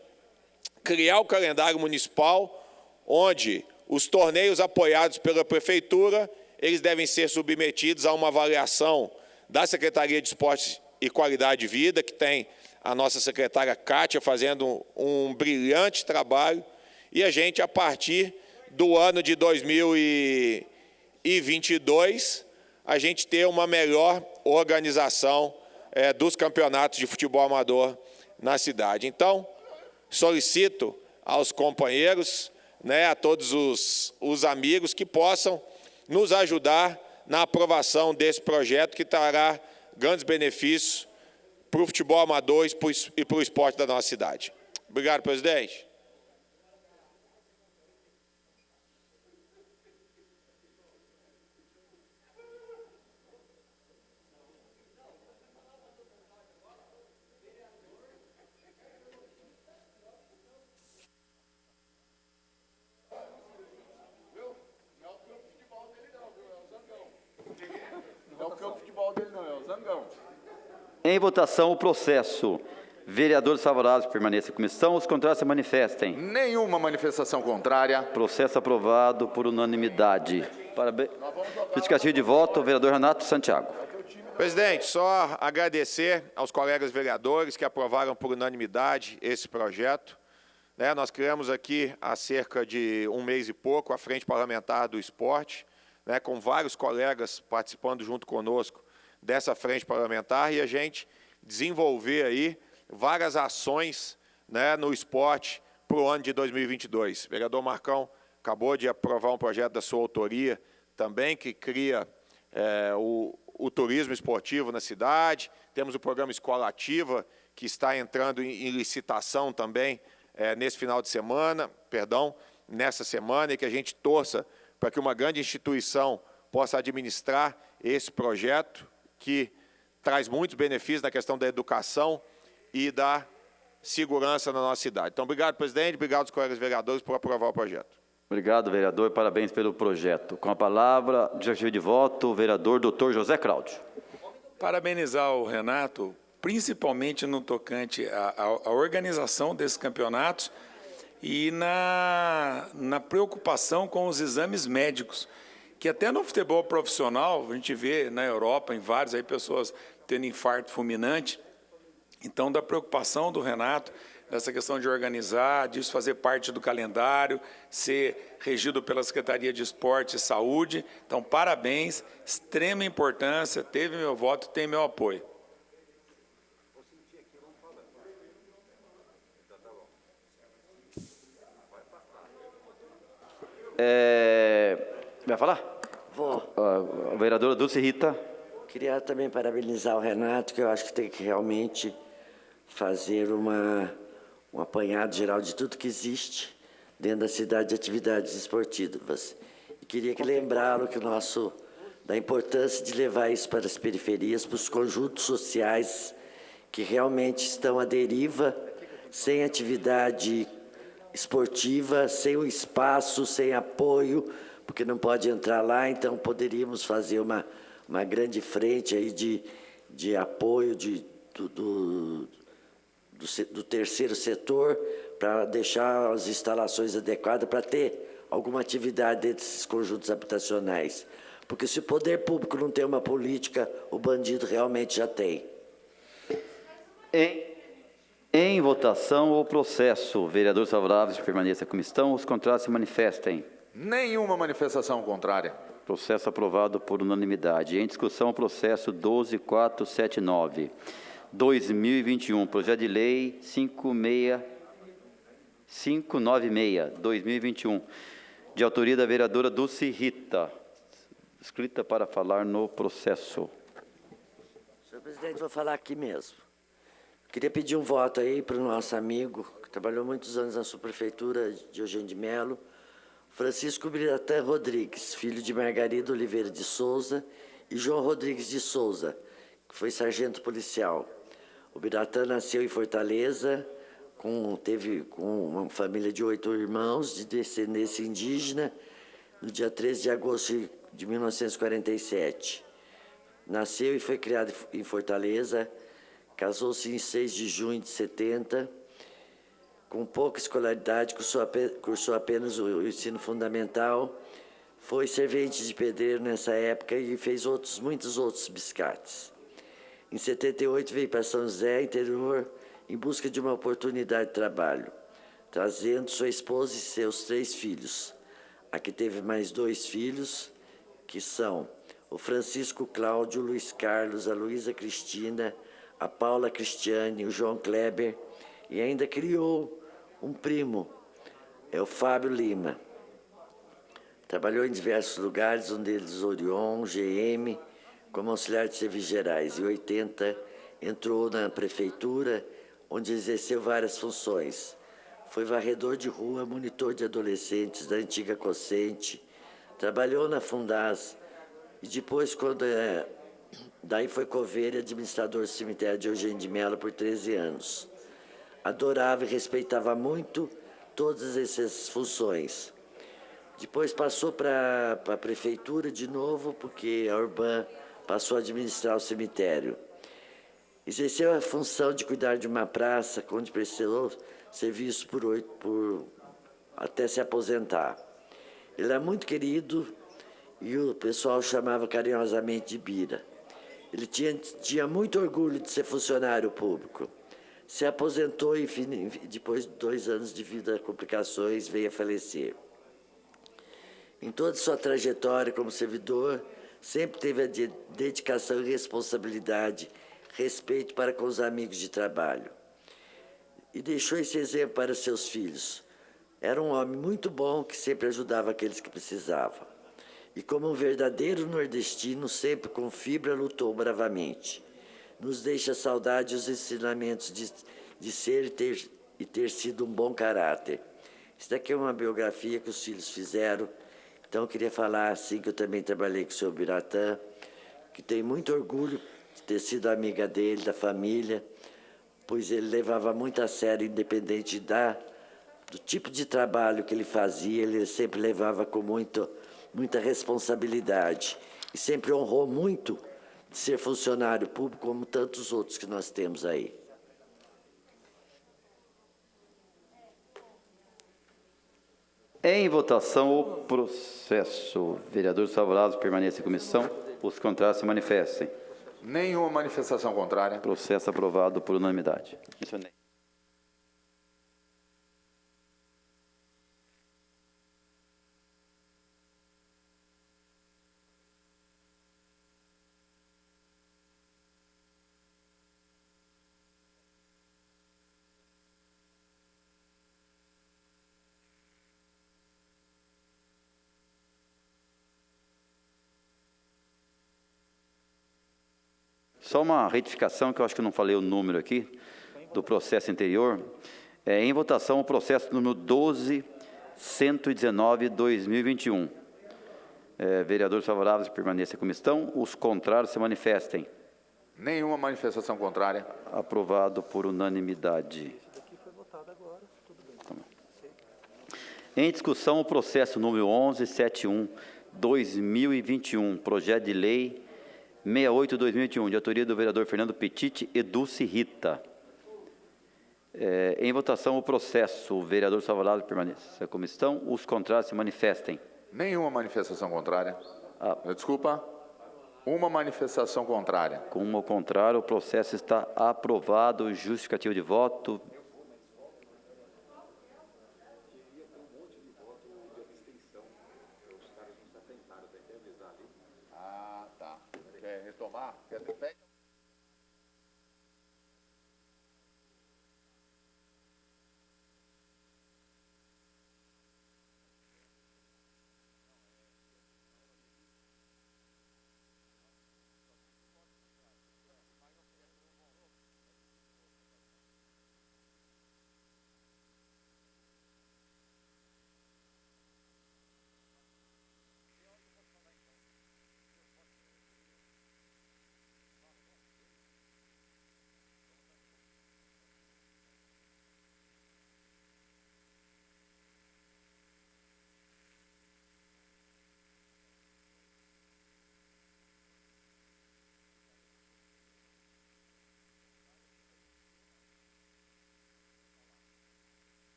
[SPEAKER 8] criar o calendário municipal, onde os torneios apoiados pela prefeitura, eles devem ser submetidos a uma avaliação da Secretaria de Esporte e Qualidade de Vida, que tem a nossa secretária Kátia fazendo um brilhante trabalho, e a gente, a partir do ano de 2022, a gente ter uma melhor organização dos campeonatos de futebol amador na cidade. Então, solicito aos companheiros, a todos os amigos que possam nos ajudar na aprovação desse projeto que trará grandes benefícios para o futebol amador e para o esporte da nossa cidade. Obrigado, presidente.
[SPEAKER 1] Em votação, o processo. Vereadores favoráveis permaneçam em comissão. Os contrários se manifestem.
[SPEAKER 5] Nenhuma manifestação contrária.
[SPEAKER 1] Processo aprovado por unanimidade. Parabéns. Justificativo de voto, o vereador Renato Santiago.
[SPEAKER 8] Presidente, só agradecer aos colegas vereadores que aprovaram por unanimidade esse projeto. Nós criamos aqui há cerca de um mês e pouco a Frente Parlamentar do Esporte, com vários colegas participando junto conosco dessa frente parlamentar, e a gente desenvolver aí várias ações no esporte para o ano de 2022. O vereador Marcão acabou de aprovar um projeto da sua autoria também, que cria o turismo esportivo na cidade. Temos o programa Escola Ativa, que está entrando em licitação também nessa semana, e que a gente torça para que uma grande instituição possa administrar esse projeto, que traz muitos benefícios na questão da educação e da segurança na nossa cidade. Então, obrigado, presidente, obrigado aos colegas vereadores por aprovar o projeto.
[SPEAKER 1] Obrigado, vereador, parabéns pelo projeto. Com a palavra, justificativo de voto, o vereador Dr. José Cláudio.
[SPEAKER 7] Parabenizar o Renato, principalmente no tocante à organização desses campeonatos e na preocupação com os exames médicos, que até no futebol profissional, a gente vê na Europa, em vários, aí pessoas tendo infarto fulminante. Então, da preocupação do Renato, dessa questão de organizar, disso fazer parte do calendário, ser regido pela Secretaria de Esporte e Saúde. Então, parabéns, extrema importância, teve meu voto, tem meu apoio.
[SPEAKER 1] Vai falar?
[SPEAKER 9] Vou.
[SPEAKER 1] A vereadora Dulce Rita.
[SPEAKER 9] Queria também parabenizar o Renato, que eu acho que tem que realmente fazer um apanhado geral de tudo que existe dentro da cidade de atividades esportivas. E queria lembrá-lo da importância de levar isso para as periferias, para os conjuntos sociais que realmente estão à deriva, sem atividade esportiva, sem o espaço, sem apoio, porque não pode entrar lá. Então poderíamos fazer uma grande frente aí de apoio do terceiro setor, para deixar as instalações adequadas para ter alguma atividade dentro desses conjuntos habitacionais. Porque se o poder público não tem uma política, o bandido realmente já tem.
[SPEAKER 1] Em votação, o processo. Vereadores favoráveis permaneçam em comissão. Os contrários se manifestem.
[SPEAKER 5] Nenhuma manifestação contrária.
[SPEAKER 1] Processo aprovado por unanimidade. Em discussão, o processo 12479. 2021, projeto de lei 596/2021, de autoria da vereadora Dulce Rita, inscrita para falar no processo.
[SPEAKER 9] Senhor presidente, vou falar aqui mesmo. Queria pedir um voto aí para o nosso amigo, que trabalhou muitos anos na subprefeitura de Eugênio de Melo, Francisco Biratã Rodrigues, filho de Margarida Oliveira de Souza e João Rodrigues de Souza, que foi sargento policial. O Biratã nasceu em Fortaleza, teve uma família de 8 irmãos de descendência indígena, no dia 13 de agosto de 1947. Nasceu e foi criado em Fortaleza, casou-se em 6 de junho de 70, com pouca escolaridade, cursou apenas o ensino fundamental, foi servente de pedreiro nessa época e fez muitos outros biscates. Em 78 veio para São José, interior, em busca de uma oportunidade de trabalho, trazendo sua esposa e seus 3 filhos. Aqui teve mais 2 filhos, que são o Francisco Cláudio, o Luiz Carlos, a Luísa Cristina, a Paula Cristiane, o João Kleber, e ainda criou um primo, é o Fábio Lima. Trabalhou em diversos lugares, um deles Orion, GM, como auxiliar de serviços gerais. Em 80, entrou na prefeitura, onde exerceu várias funções. Foi varredor de rua, monitor de adolescentes da antiga Cocente, trabalhou na Fundas e depois, daí foi coveiro e administrador do cemitério de Eugênio de Mello por 13 anos. Adorava e respeitava muito todas essas funções. Depois passou para a prefeitura de novo, porque a Urbã passou a administrar o cemitério. Exerceu a função de cuidar de uma praça, onde prestou serviço até se aposentar. Ele é muito querido e o pessoal chamava carinhosamente de Bira. Ele tinha muito orgulho de ser funcionário público. Se aposentou e, depois de 2 anos de vida, complicações, veio a falecer. Em toda sua trajetória como servidor, sempre teve a dedicação e responsabilidade, respeito para com os amigos de trabalho. E deixou esse exemplo para seus filhos. Era um homem muito bom que sempre ajudava aqueles que precisavam. E como um verdadeiro nordestino, sempre com fibra, lutou bravamente. Nos deixa saudade os ensinamentos de ser e ter sido um bom caráter. Isso daqui é uma biografia que os filhos fizeram. Então, eu queria falar assim, que eu também trabalhei com o senhor Biratã, que tenho muito orgulho de ter sido amiga dele, da família, pois ele levava muito a sério, independente do tipo de trabalho que ele fazia, ele sempre levava com muita responsabilidade. E sempre honrou muito de ser funcionário público, como tantos outros que nós temos aí.
[SPEAKER 1] Em votação, o processo. Vereadores favoráveis permaneçam em comissão. Os contrários se manifestem.
[SPEAKER 5] Nenhuma manifestação contrária.
[SPEAKER 1] Processo aprovado por unanimidade. Mencionei. Só uma retificação, que eu acho que eu não falei o número aqui, do processo anterior. Em votação, o processo número 12.119/2021. Vereadores favoráveis permaneçam em comissão. Os contrários se manifestem.
[SPEAKER 5] Nenhuma manifestação contrária.
[SPEAKER 1] Aprovado por unanimidade. Em discussão, o processo número 11.71/2021, projeto de lei 68/2021, de autoria do vereador Fernando Petit e Dulce Rita. Em votação, o processo. Vereadores favoráveis permaneçam em comissão. Os contrários se manifestem.
[SPEAKER 5] Nenhuma manifestação contrária. Desculpa. Uma manifestação contrária.
[SPEAKER 1] Com o contrário, o processo está aprovado. Justificativo de voto.
[SPEAKER 5] Tá. Quer retomar? Quer ter pé?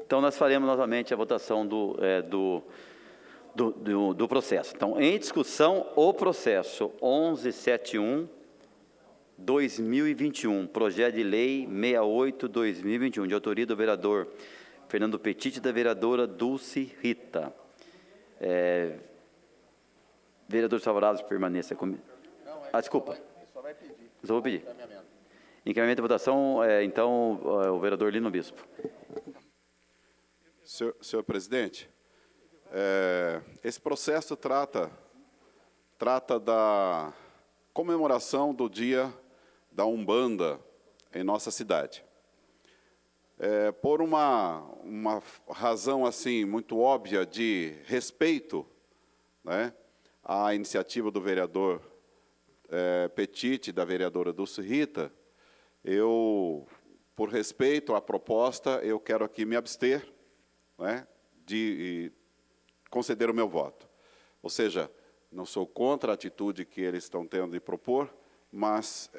[SPEAKER 1] Então, nós faremos novamente a votação do processo. Então, em discussão, o processo 1171/2021, projeto de lei 68/2021, de autoria do vereador Fernando Petit e da vereadora Dulce Rita. Vereadores favoráveis, permaneça comigo. Desculpa.
[SPEAKER 5] Só vai pedir.
[SPEAKER 1] Só vou pedir. Encaminhamento da votação, então, o vereador Lino Bispo.
[SPEAKER 6] Senhor presidente, esse processo trata da comemoração do Dia da Umbanda em nossa cidade. Por uma razão assim muito óbvia de respeito, né, à iniciativa do vereador Petit e da vereadora Dulce Rita, por respeito à proposta, eu quero aqui me abster, né, de conceder o meu voto. Ou seja, não sou contra a atitude que eles estão tendo de propor, mas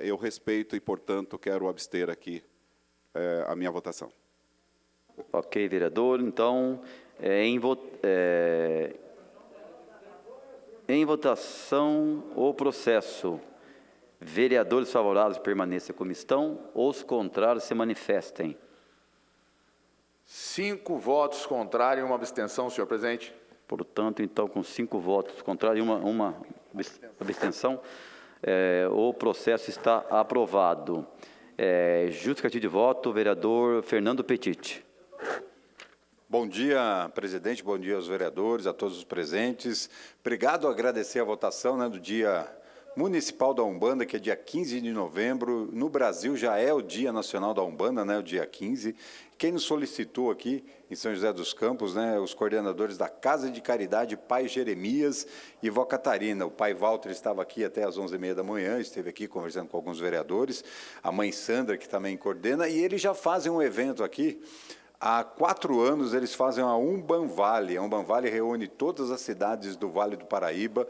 [SPEAKER 6] eu respeito e, portanto, quero abster aqui a minha votação.
[SPEAKER 1] Ok, vereador. Então, em votação, o processo. Vereadores favoráveis permaneçam como estão, os contrários se manifestem. 5
[SPEAKER 5] votos contrários e uma abstenção, senhor presidente.
[SPEAKER 1] Portanto, então, com 5 votos contrários e uma abstenção, o processo está aprovado. Justificativo de voto, vereador Fernando Petit.
[SPEAKER 10] Bom dia, presidente, bom dia aos vereadores, a todos os presentes. Obrigado, agradecer a votação, né, do Dia Municipal da Umbanda, que é dia 15 de novembro. No Brasil já é o Dia Nacional da Umbanda, né, o dia 15. Quem nos solicitou aqui em São José dos Campos, né, os coordenadores da Casa de Caridade Pai Jeremias e Vó Catarina. O pai Walter estava aqui até às 11h30 da manhã, esteve aqui conversando com alguns vereadores, a mãe Sandra, que também coordena, e eles já fazem um evento aqui. Há 4 anos eles fazem a Umbanvale. A Umbanvale reúne todas as cidades do Vale do Paraíba,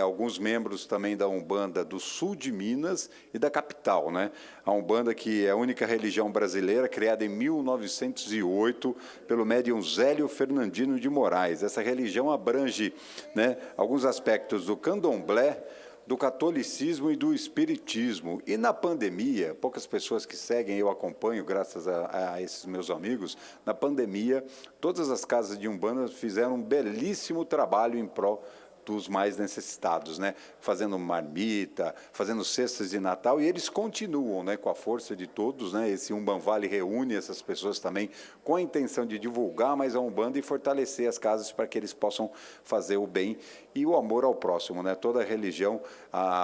[SPEAKER 10] alguns membros também da Umbanda do sul de Minas e da capital, né? A Umbanda, que é a única religião brasileira, criada em 1908 pelo médium Zélio Fernandino de Moraes. Essa religião abrange, né, alguns aspectos do candomblé, do catolicismo e do espiritismo. E na pandemia, poucas pessoas que seguem, eu acompanho, graças a esses meus amigos, na pandemia, todas as casas de Umbanda fizeram um belíssimo trabalho em prol dos mais necessitados, né? Fazendo marmita, fazendo cestas de Natal, e eles continuam, né, com a força de todos, né? Esse Umbanvale reúne essas pessoas também com a intenção de divulgar mais a Umbanda e fortalecer as casas para que eles possam fazer o bem e o amor ao próximo, né? Toda religião,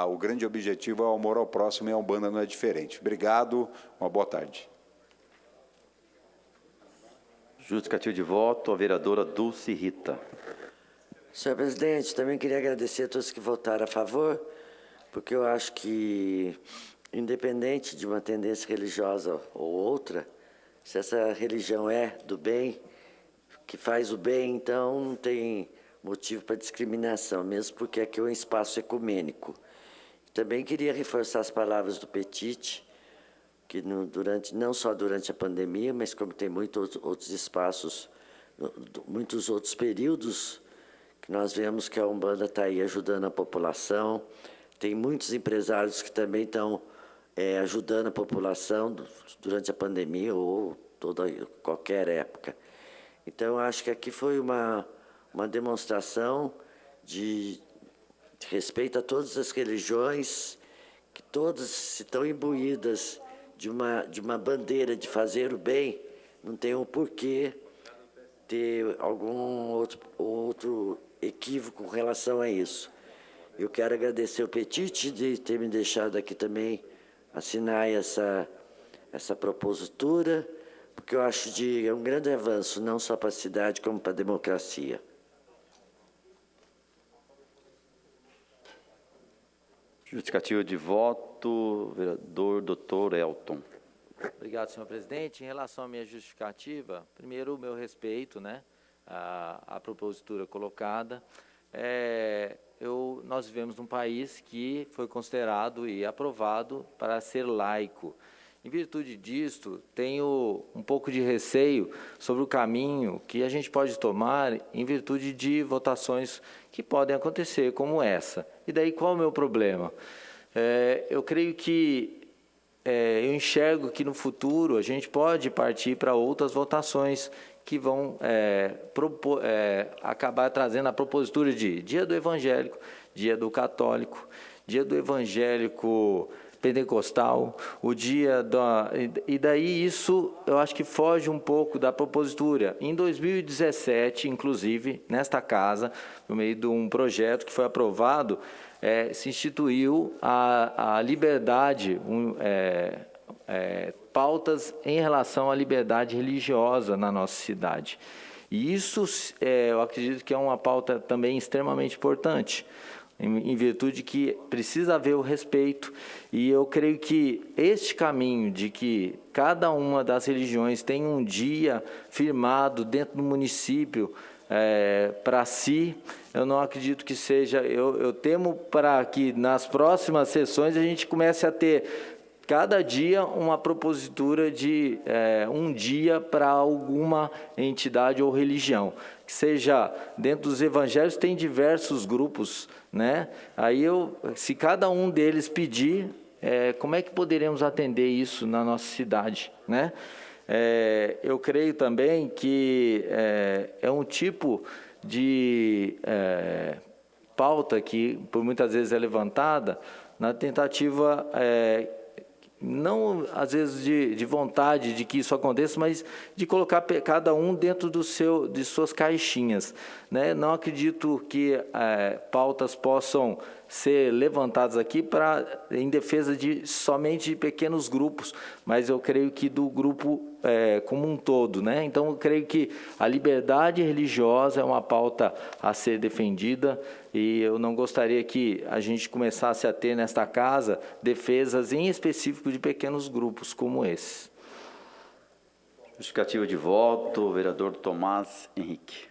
[SPEAKER 10] o grande objetivo é o amor ao próximo, e a Umbanda não é diferente. Obrigado, uma boa tarde.
[SPEAKER 1] Justificativo de voto, a vereadora Dulce Rita.
[SPEAKER 9] Senhor presidente, também queria agradecer a todos que votaram a favor, porque eu acho que, independente de uma tendência religiosa ou outra, se essa religião é do bem, que faz o bem, então não tem motivo para discriminação, mesmo porque aqui é um espaço ecumênico. Também queria reforçar as palavras do Petit, que não só durante a pandemia, mas como tem muitos outros espaços, muitos outros períodos, que nós vemos que a Umbanda está aí ajudando a população. Tem muitos empresários que também estão ajudando a população durante a pandemia ou qualquer época. Então, eu acho que aqui foi uma demonstração de respeito a todas as religiões, que todas estão imbuídas de uma bandeira de fazer o bem, não tem um porquê ter algum outro equívoco com relação a isso. Eu quero agradecer o Petit de ter me deixado aqui também assinar essa propositura, porque eu acho é um grande avanço, não só para a cidade, como para a democracia.
[SPEAKER 1] Justificativo de voto, vereador Dr. Elton.
[SPEAKER 11] Obrigado, senhor presidente. Em relação à minha justificativa, primeiro, o meu respeito, né, à propositura colocada. Nós vivemos num país que foi considerado e aprovado para ser laico. Em virtude disto, tenho um pouco de receio sobre o caminho que a gente pode tomar em virtude de votações que podem acontecer, como essa. E daí, qual é o meu problema? Eu creio que eu enxergo que no futuro a gente pode partir para outras votações que vão acabar trazendo a propositura de dia do evangélico, dia do católico, dia do evangélico pentecostal, o dia da... E daí isso, eu acho que foge um pouco da propositura. Em 2017, inclusive, nesta casa, no meio de um projeto que foi aprovado, se instituiu a liberdade, pautas em relação à liberdade religiosa na nossa cidade. E isso, eu acredito que é uma pauta também extremamente importante, em virtude que precisa haver o respeito, e eu creio que este caminho de que cada uma das religiões tem um dia firmado dentro do município para si, eu não acredito que seja, eu temo para que nas próximas sessões a gente comece a ter cada dia uma propositura de um dia para alguma entidade ou religião. Que seja, dentro dos evangelhos tem diversos grupos, né? Aí se cada um deles pedir, como é que poderemos atender isso na nossa cidade, né? Eu creio também que é um tipo de pauta que por muitas vezes é levantada na tentativa não às vezes de vontade de que isso aconteça, mas de colocar cada um dentro de suas caixinhas, né? Não acredito que pautas possam ser levantadas aqui em defesa somente de pequenos grupos, mas eu creio que do grupo como um todo, né? Então eu creio que a liberdade religiosa é uma pauta a ser defendida, e eu não gostaria que a gente começasse a ter nesta casa defesas em específico de pequenos grupos como esse.
[SPEAKER 1] Justificativa de voto, vereador Tomás Henrique.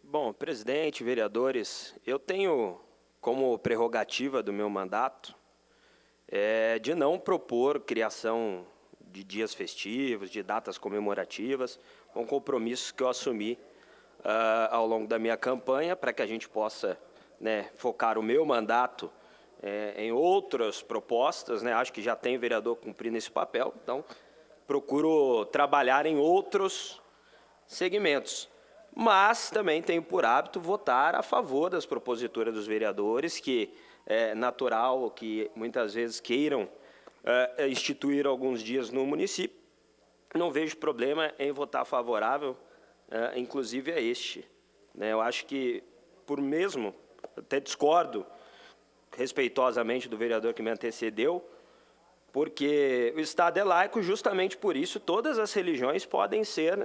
[SPEAKER 12] Bom, presidente, vereadores, eu tenho como prerrogativa do meu mandato de não propor criação de dias festivos, de datas comemorativas, com compromissos que eu assumi ao longo da minha campanha, para que a gente possa, né, focar o meu mandato em outras propostas, né? Acho que já tem vereador cumprindo esse papel, então procuro trabalhar em outros segmentos. Mas também tenho por hábito votar a favor das proposituras dos vereadores, que é natural que muitas vezes queiram instituir alguns dias no município. Não vejo problema em votar favorável, inclusive a este, né? Eu acho que, até discordo respeitosamente do vereador que me antecedeu, porque o Estado é laico, justamente por isso todas as religiões podem ser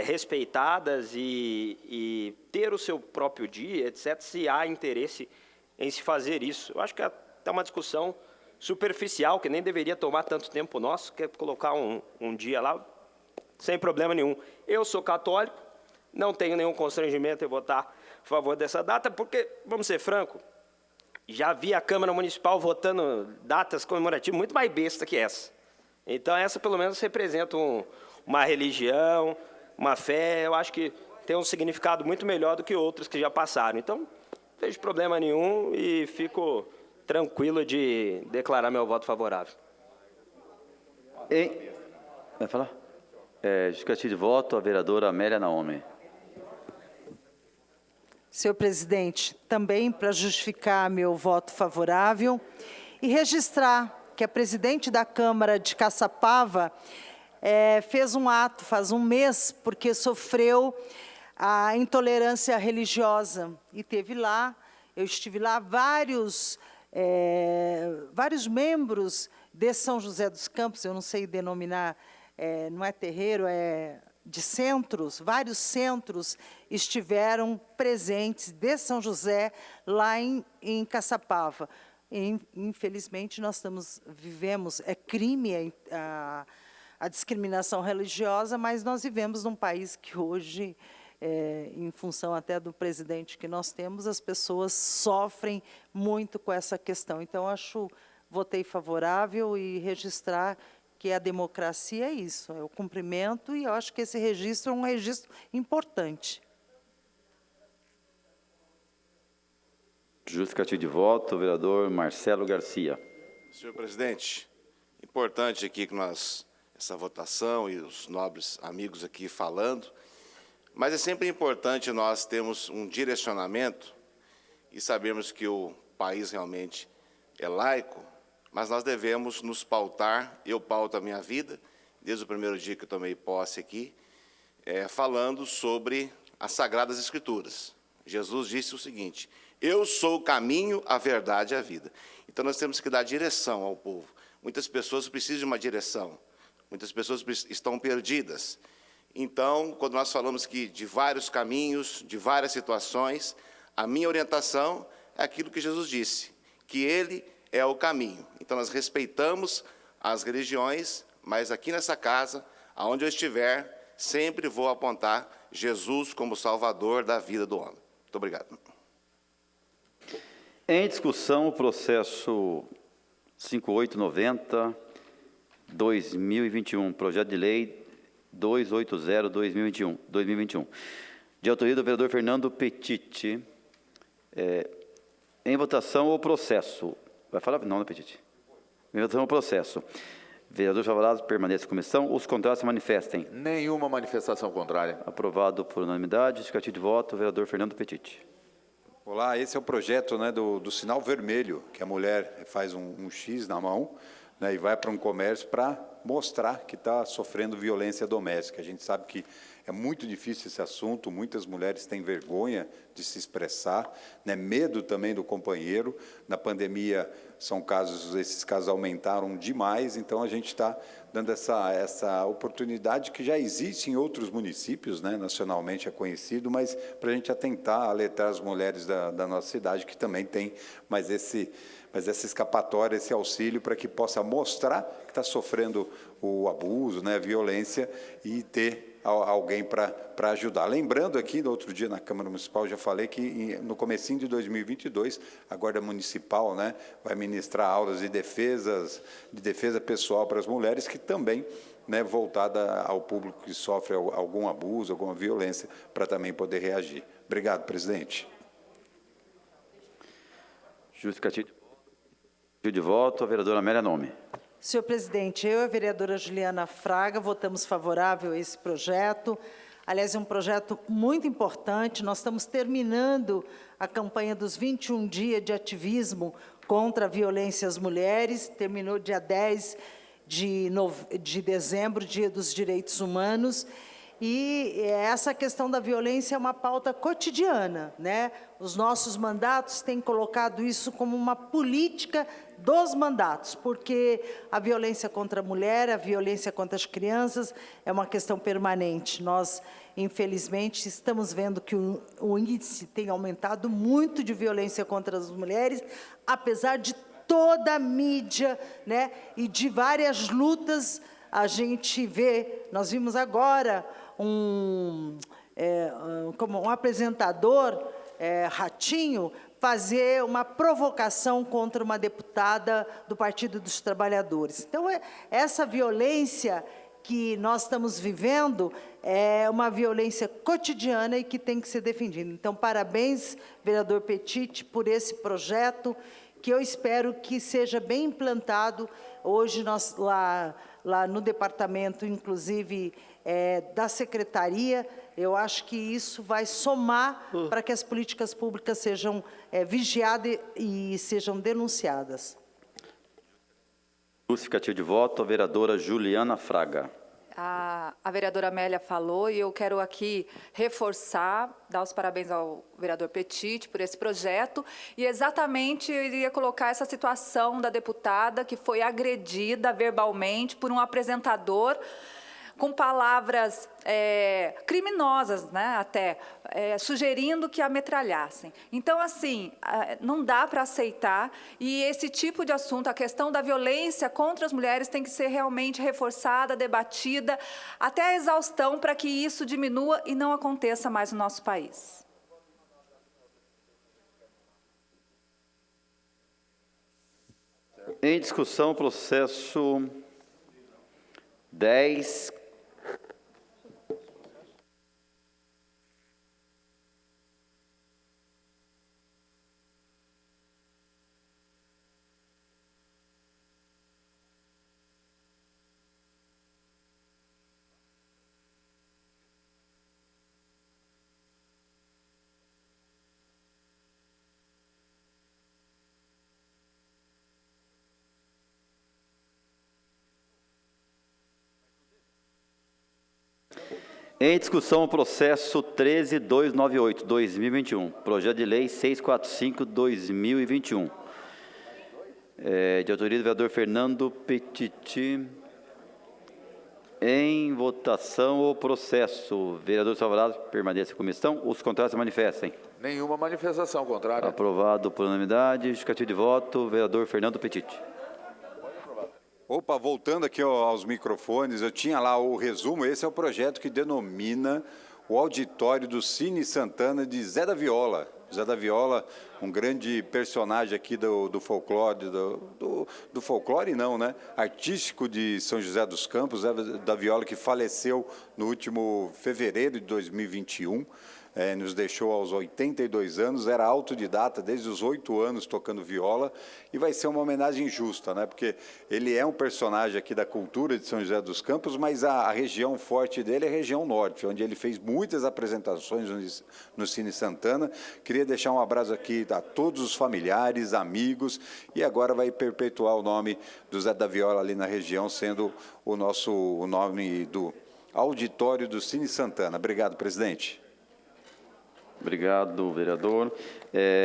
[SPEAKER 12] respeitadas e ter o seu próprio dia, etc., se há interesse em se fazer isso. Eu acho que é até uma discussão superficial, que nem deveria tomar tanto tempo nosso, que é colocar um dia lá, sem problema nenhum. Eu sou católico, não tenho nenhum constrangimento em votar a favor dessa data, porque, vamos ser francos, já vi a Câmara Municipal votando datas comemorativas muito mais besta que essa. Então, essa, pelo menos, representa uma religião, uma fé, eu acho que tem um significado muito melhor do que outros que já passaram. Então, não vejo problema nenhum e fico tranquilo de declarar meu voto favorável.
[SPEAKER 1] Vai falar? Justificativa de voto, a vereadora Amélia Naomi.
[SPEAKER 4] Senhor presidente, também para justificar meu voto favorável e registrar que a presidente da Câmara de Caçapava fez um ato faz um mês, porque sofreu a intolerância religiosa. E eu estive lá, vários membros de São José dos Campos, eu não sei denominar, não é terreiro, de centros, vários centros estiveram presentes de São José lá em Caçapava. Infelizmente, nós vivemos, é crime a discriminação religiosa, mas nós vivemos num país que hoje, em função até do presidente que nós temos, as pessoas sofrem muito com essa questão. Então, acho votei favorável e registrar que a democracia é isso, é o cumprimento, e eu acho que esse registro é um registro importante.
[SPEAKER 1] Justificativo de voto, vereador Marcelo Garcia.
[SPEAKER 2] Senhor presidente, importante aqui que essa votação e os nobres amigos aqui falando, mas é sempre importante nós termos um direcionamento e sabermos que o país realmente é laico, mas nós devemos nos pautar, eu pauto a minha vida, desde o primeiro dia que eu tomei posse aqui, falando sobre as Sagradas Escrituras. Jesus disse o seguinte: eu sou o caminho, a verdade e a vida. Então, nós temos que dar direção ao povo. Muitas pessoas precisam de uma direção. Muitas pessoas estão perdidas. Então, quando nós falamos que de vários caminhos, de várias situações, a minha orientação é aquilo que Jesus disse, que Ele é o caminho. Então, nós respeitamos as religiões, mas aqui nessa casa, aonde eu estiver, sempre vou apontar Jesus como Salvador da vida do homem. Muito obrigado.
[SPEAKER 1] Em discussão, o processo 5890-2021, projeto de lei 280-2021, de autoria do vereador Fernando Petiti. Em votação, o processo. Vai falar? Não, não, Petiti. Em votação, o processo. Vereadores favoráveis permaneçam em comissão. Os contrários se manifestem.
[SPEAKER 5] Nenhuma manifestação contrária.
[SPEAKER 1] Aprovado por unanimidade. Justificativo de voto, vereador Fernando Petiti.
[SPEAKER 10] Olá, esse é o projeto, né, do sinal vermelho, que a mulher faz um X na mão, né, e vai para um comércio para mostrar que está sofrendo violência doméstica. A gente sabe que é muito difícil esse assunto, muitas mulheres têm vergonha de se expressar, né, medo também do companheiro. Na pandemia, esses casos aumentaram demais, então a gente está dando essa oportunidade que já existe em outros municípios, né, nacionalmente é conhecido, mas para a gente atentar, alertar as mulheres da nossa cidade que também tem essa escapatória, esse auxílio para que possa mostrar que está sofrendo o abuso, né, a violência, e ter alguém para ajudar. Lembrando aqui, no outro dia na Câmara Municipal, já falei que no comecinho de 2022, a Guarda Municipal, né, vai ministrar aulas de defesa pessoal para as mulheres, que também, né, voltada ao público que sofre algum abuso, alguma violência, para também poder reagir. Obrigado, presidente.
[SPEAKER 1] Justificativo de voto, a vereadora Amélia Nome.
[SPEAKER 4] Senhor presidente, eu e a vereadora Juliana Fraga votamos favorável a esse projeto. Aliás, é um projeto muito importante. Nós estamos terminando a campanha dos 21 dias de ativismo contra a violência às mulheres. Terminou dia 10 de dezembro, Dia dos Direitos Humanos. E essa questão da violência é uma pauta cotidiana, né? Os nossos mandatos têm colocado isso como uma política dos mandatos, porque a violência contra a mulher, a violência contra as crianças é uma questão permanente. Nós, infelizmente, estamos vendo que o índice tem aumentado muito de violência contra as mulheres, apesar de toda a mídia, né, e de várias lutas. A gente vê, nós vimos agora como um apresentador, Ratinho, fazer uma provocação contra uma deputada do Partido dos Trabalhadores. Então, essa violência que nós estamos vivendo é uma violência cotidiana e que tem que ser defendida. Então, parabéns, vereador Petiti, por esse projeto, que eu espero que seja bem implantado. Hoje, nós, lá no departamento, inclusive, da secretaria, eu acho que isso vai somar para que as políticas públicas sejam vigiadas e sejam denunciadas.
[SPEAKER 1] Justificativo de voto, a vereadora Juliana Fraga.
[SPEAKER 13] A vereadora Amélia falou, e eu quero aqui reforçar, dar os parabéns ao vereador Petiti por esse projeto, e exatamente eu iria colocar essa situação da deputada que foi agredida verbalmente por um apresentador com palavras criminosas, né, até, sugerindo que a metralhassem. Então, assim, não dá para aceitar, e esse tipo de assunto, a questão da violência contra as mulheres, tem que ser realmente reforçada, debatida, até a exaustão, para que isso diminua e não aconteça mais no nosso país.
[SPEAKER 1] Em discussão, processo 10. Em discussão, o processo 13.298/2021, projeto de lei 645/2021, de autoria do vereador Fernando Petiti. Em votação, o processo. Vereadores favoráveis, permaneçam em comissão. Os contrários se manifestem.
[SPEAKER 5] Nenhuma manifestação contrária.
[SPEAKER 1] Aprovado por unanimidade. Justificativo de voto, vereador Fernando Petiti.
[SPEAKER 10] Opa, voltando aqui aos microfones, eu tinha lá o resumo. Esse é o projeto que denomina o auditório do Cine Santana de Zé da Viola. Zé da Viola, um grande personagem aqui do folclore, do folclore não, né? Artístico de São José dos Campos, Zé da Viola, que faleceu no último fevereiro de 2021. Nos deixou aos 82 anos, era autodidata desde os 8 anos tocando viola, e vai ser uma homenagem justa, né? Porque ele é um personagem aqui da cultura de São José dos Campos, mas a região forte dele é a região norte, onde ele fez muitas apresentações no Cine Santana. Queria deixar um abraço aqui a todos os familiares, amigos, e agora vai perpetuar o nome do Zé da Viola ali na região, sendo o nome do auditório do Cine Santana. Obrigado, presidente.
[SPEAKER 1] Obrigado, vereador.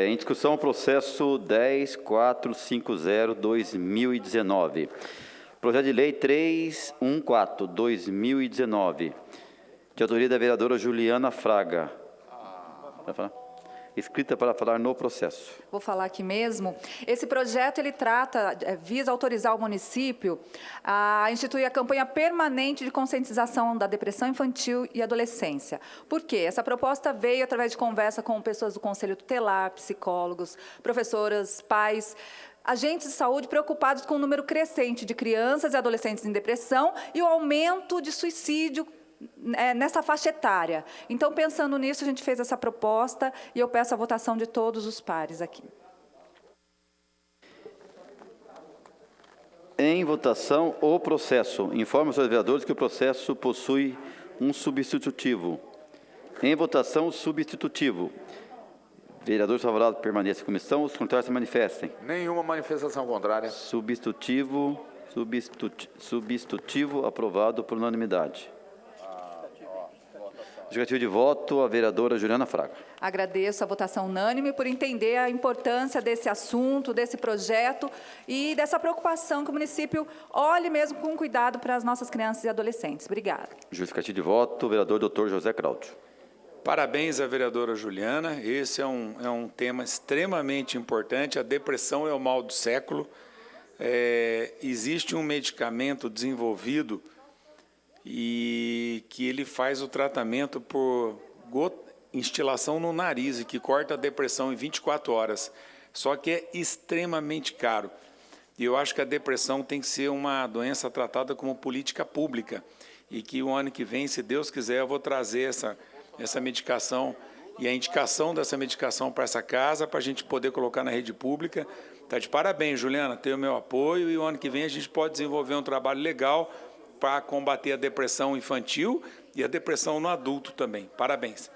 [SPEAKER 1] Em discussão, o processo 10.450/2019. Projeto de lei 314/2019, de autoria da vereadora Juliana Fraga. Vai falar? Escrita para falar no processo.
[SPEAKER 13] Vou falar aqui mesmo. Esse projeto, ele visa autorizar o município a instituir a campanha permanente de conscientização da depressão infantil e adolescência. Por quê? Essa proposta veio através de conversa com pessoas do Conselho Tutelar, psicólogos, professoras, pais, agentes de saúde preocupados com o número crescente de crianças e adolescentes em depressão e o aumento de suicídio nessa faixa etária. Então, pensando nisso, a gente fez essa proposta e eu peço a votação de todos os pares aqui.
[SPEAKER 1] Em votação, o processo. Informo aos vereadores que o processo possui um substitutivo. Em votação, o substitutivo. Vereadores favoráveis permaneçam em comissão. Os contrários se manifestem.
[SPEAKER 5] Nenhuma manifestação contrária.
[SPEAKER 1] Substitutivo aprovado por unanimidade. Justificativo de voto, a vereadora Juliana Fraga.
[SPEAKER 13] Agradeço a votação unânime por entender a importância desse assunto, desse projeto e dessa preocupação que o município olhe mesmo com cuidado para as nossas crianças e adolescentes. Obrigada.
[SPEAKER 1] Justificativo de voto, o vereador Dr. José Cláudio.
[SPEAKER 7] Parabéns à vereadora Juliana. Esse é um tema extremamente importante. A depressão é o mal do século. Existe um medicamento desenvolvido e que ele faz o tratamento por instilação no nariz e que corta a depressão em 24 horas. Só que é extremamente caro. E eu acho que a depressão tem que ser uma doença tratada como política pública e que o ano que vem, se Deus quiser, eu vou trazer essa medicação e a indicação dessa medicação para essa casa, para a gente poder colocar na rede pública. Está de parabéns, Juliana, tem o meu apoio e o ano que vem a gente pode desenvolver um trabalho legal para combater a depressão infantil e a depressão no adulto também. Parabéns.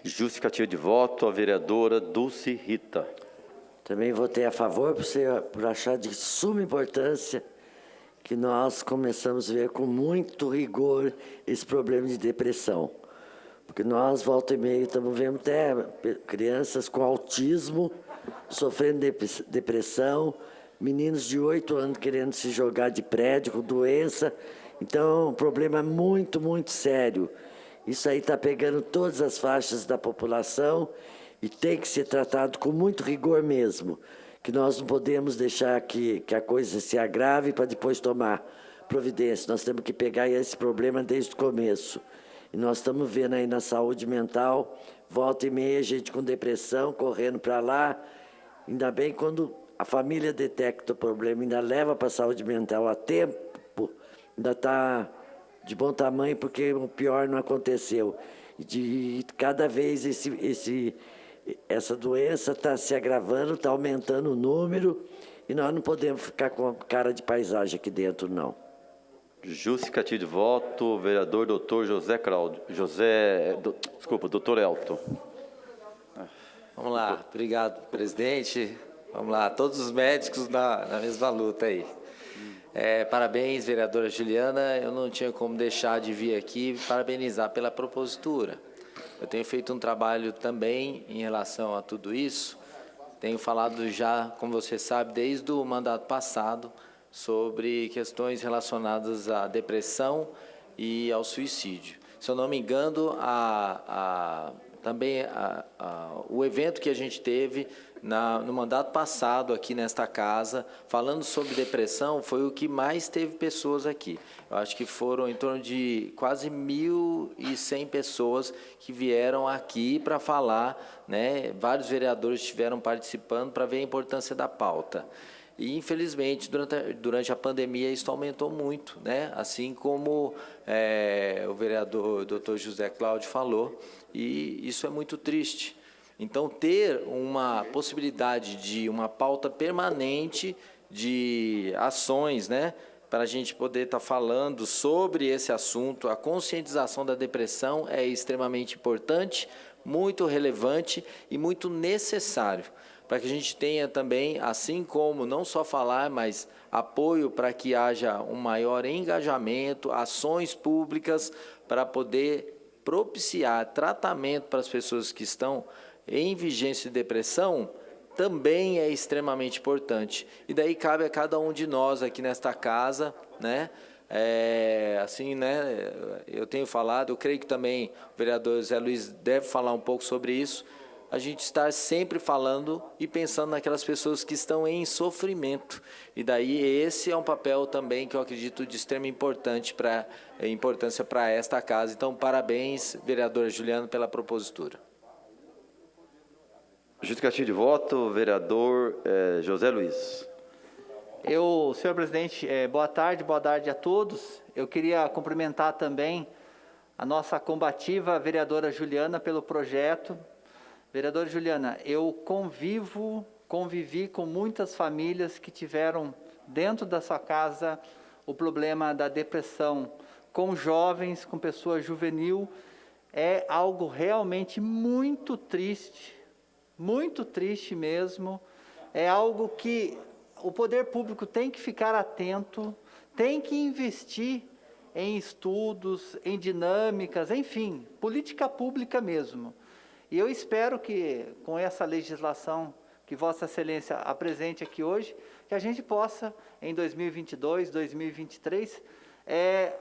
[SPEAKER 1] Justificativo de voto, a vereadora Dulce Rita.
[SPEAKER 9] Também votei a favor por achar de suma importância que nós começamos a ver com muito rigor esse problema de depressão. Porque nós, volta e meia, estamos vendo até crianças com autismo sofrendo depressão, meninos de 8 anos querendo se jogar de prédio com doença. Então, é um problema muito, muito sério. Isso aí está pegando todas as faixas da população e tem que ser tratado com muito rigor mesmo, que nós não podemos deixar que a coisa se agrave para depois tomar providência. Nós temos que pegar esse problema desde o começo. E nós estamos vendo aí na saúde mental, volta e meia, gente com depressão, correndo para lá. Ainda bem quando a família detecta o problema, ainda leva para a saúde mental a tempo, ainda está de bom tamanho porque o pior não aconteceu. De cada vez essa doença está se agravando, está aumentando o número, e nós não podemos ficar com cara de paisagem aqui dentro, não.
[SPEAKER 1] Justificativo de voto, vereador doutor doutor Elton.
[SPEAKER 11] Vamos lá, obrigado, presidente. Vamos lá, todos os médicos na mesma luta aí. Parabéns, vereadora Juliana. Eu não tinha como deixar de vir aqui parabenizar pela propositura. Eu tenho feito um trabalho também em relação a tudo isso. Tenho falado já, como você sabe, desde o mandato passado, sobre questões relacionadas à depressão e ao suicídio. Se eu não me engano, também o evento que a gente teve no mandato passado aqui nesta casa, falando sobre depressão, foi o que mais teve pessoas aqui. Eu acho que foram em torno de quase 1.100 pessoas que vieram aqui para falar, né? Vários vereadores estiveram participando para ver a importância da pauta. E, infelizmente, durante a pandemia, isso aumentou muito, né? Assim como o vereador Dr. José Cláudio falou, e isso é muito triste. Então, ter uma possibilidade de uma pauta permanente de ações, né, para a gente poder estar falando sobre esse assunto, a conscientização da depressão é extremamente importante, muito relevante e muito necessário, para que a gente tenha também, assim como não só falar, mas apoio para que haja um maior engajamento, ações públicas para poder propiciar tratamento para as pessoas que estão em vigência de depressão, também é extremamente importante. E daí cabe a cada um de nós aqui nesta casa, né? Assim, né? Eu tenho falado, eu creio que também o vereador Zé Luiz deve falar um pouco sobre isso, a gente estar sempre falando e pensando naquelas pessoas que estão em sofrimento. E daí esse é um papel também que eu acredito de extrema importância para esta casa. Então, parabéns, vereadora Juliana, pela propositura.
[SPEAKER 1] Justificativo de voto, vereador José Luiz.
[SPEAKER 14] Senhor presidente, boa tarde a todos. Eu queria cumprimentar também a nossa combativa vereadora Juliana pelo projeto. Vereadora Juliana, eu convivi com muitas famílias que tiveram dentro da sua casa o problema da depressão, com jovens, com pessoa juvenil. É algo realmente muito triste mesmo. É algo que o poder público tem que ficar atento, tem que investir em estudos, em dinâmicas, enfim, política pública mesmo. E eu espero que, com essa legislação que Vossa Excelência apresente aqui hoje, que a gente possa, em 2022, 2023,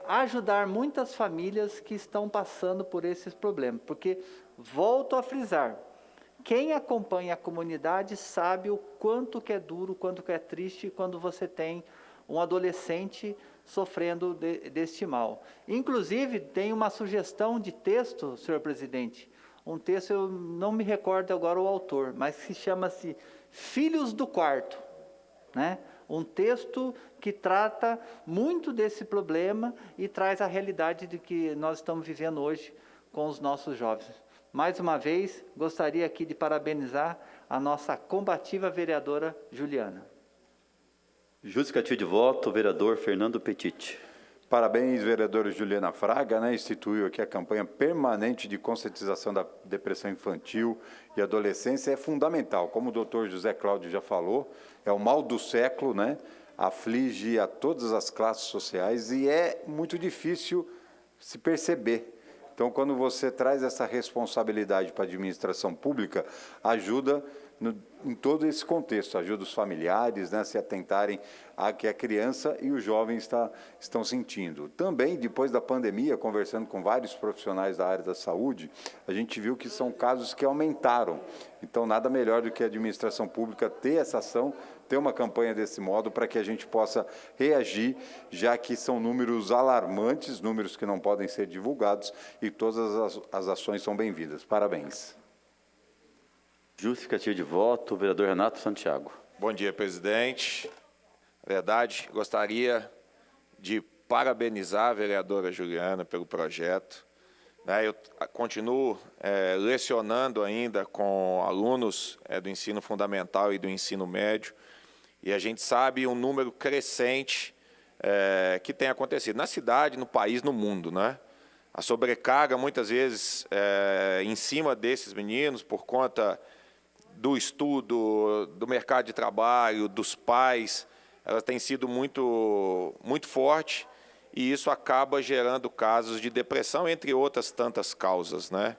[SPEAKER 14] ajudar muitas famílias que estão passando por esses problemas. Porque, volto a frisar, quem acompanha a comunidade sabe o quanto que é duro, o quanto que é triste quando você tem um adolescente sofrendo deste mal. Inclusive, tem uma sugestão de texto, senhor presidente, um texto, eu não me recordo agora o autor, mas que chama-se Filhos do Quarto, né? Um texto que trata muito desse problema e traz a realidade de que nós estamos vivendo hoje com os nossos jovens. Mais uma vez, gostaria aqui de parabenizar a nossa combativa vereadora Juliana.
[SPEAKER 1] Justificativo de voto, vereador Fernando Petit.
[SPEAKER 10] Parabéns, vereadora Juliana Fraga, né? Instituiu aqui a campanha permanente de conscientização da depressão infantil e adolescência. É fundamental, como o doutor José Cláudio já falou, é o mal do século, né? Aflige a todas as classes sociais e é muito difícil se perceber. Então, quando você traz essa responsabilidade para a administração pública, ajuda em todo esse contexto, ajuda os familiares, né, a se atentarem a que a criança e o jovem estão sentindo. Também, depois da pandemia, conversando com vários profissionais da área da saúde, a gente viu que são casos que aumentaram. Então, nada melhor do que a administração pública ter essa ação, ter uma campanha desse modo para que a gente possa reagir, já que são números alarmantes, números que não podem ser divulgados, e todas as ações são bem-vindas. Parabéns.
[SPEAKER 1] Justificativo de voto, vereador Renato Santiago.
[SPEAKER 8] Bom dia, presidente. Na verdade, gostaria de parabenizar a vereadora Juliana pelo projeto. Eu continuo lecionando ainda com alunos do ensino fundamental e do ensino médio, e a gente sabe um número crescente que tem acontecido na cidade, no país, no mundo, né? A sobrecarga, muitas vezes, em cima desses meninos, por conta do estudo, do mercado de trabalho, dos pais, ela tem sido muito forte, e isso acaba gerando casos de depressão, entre outras tantas causas, né?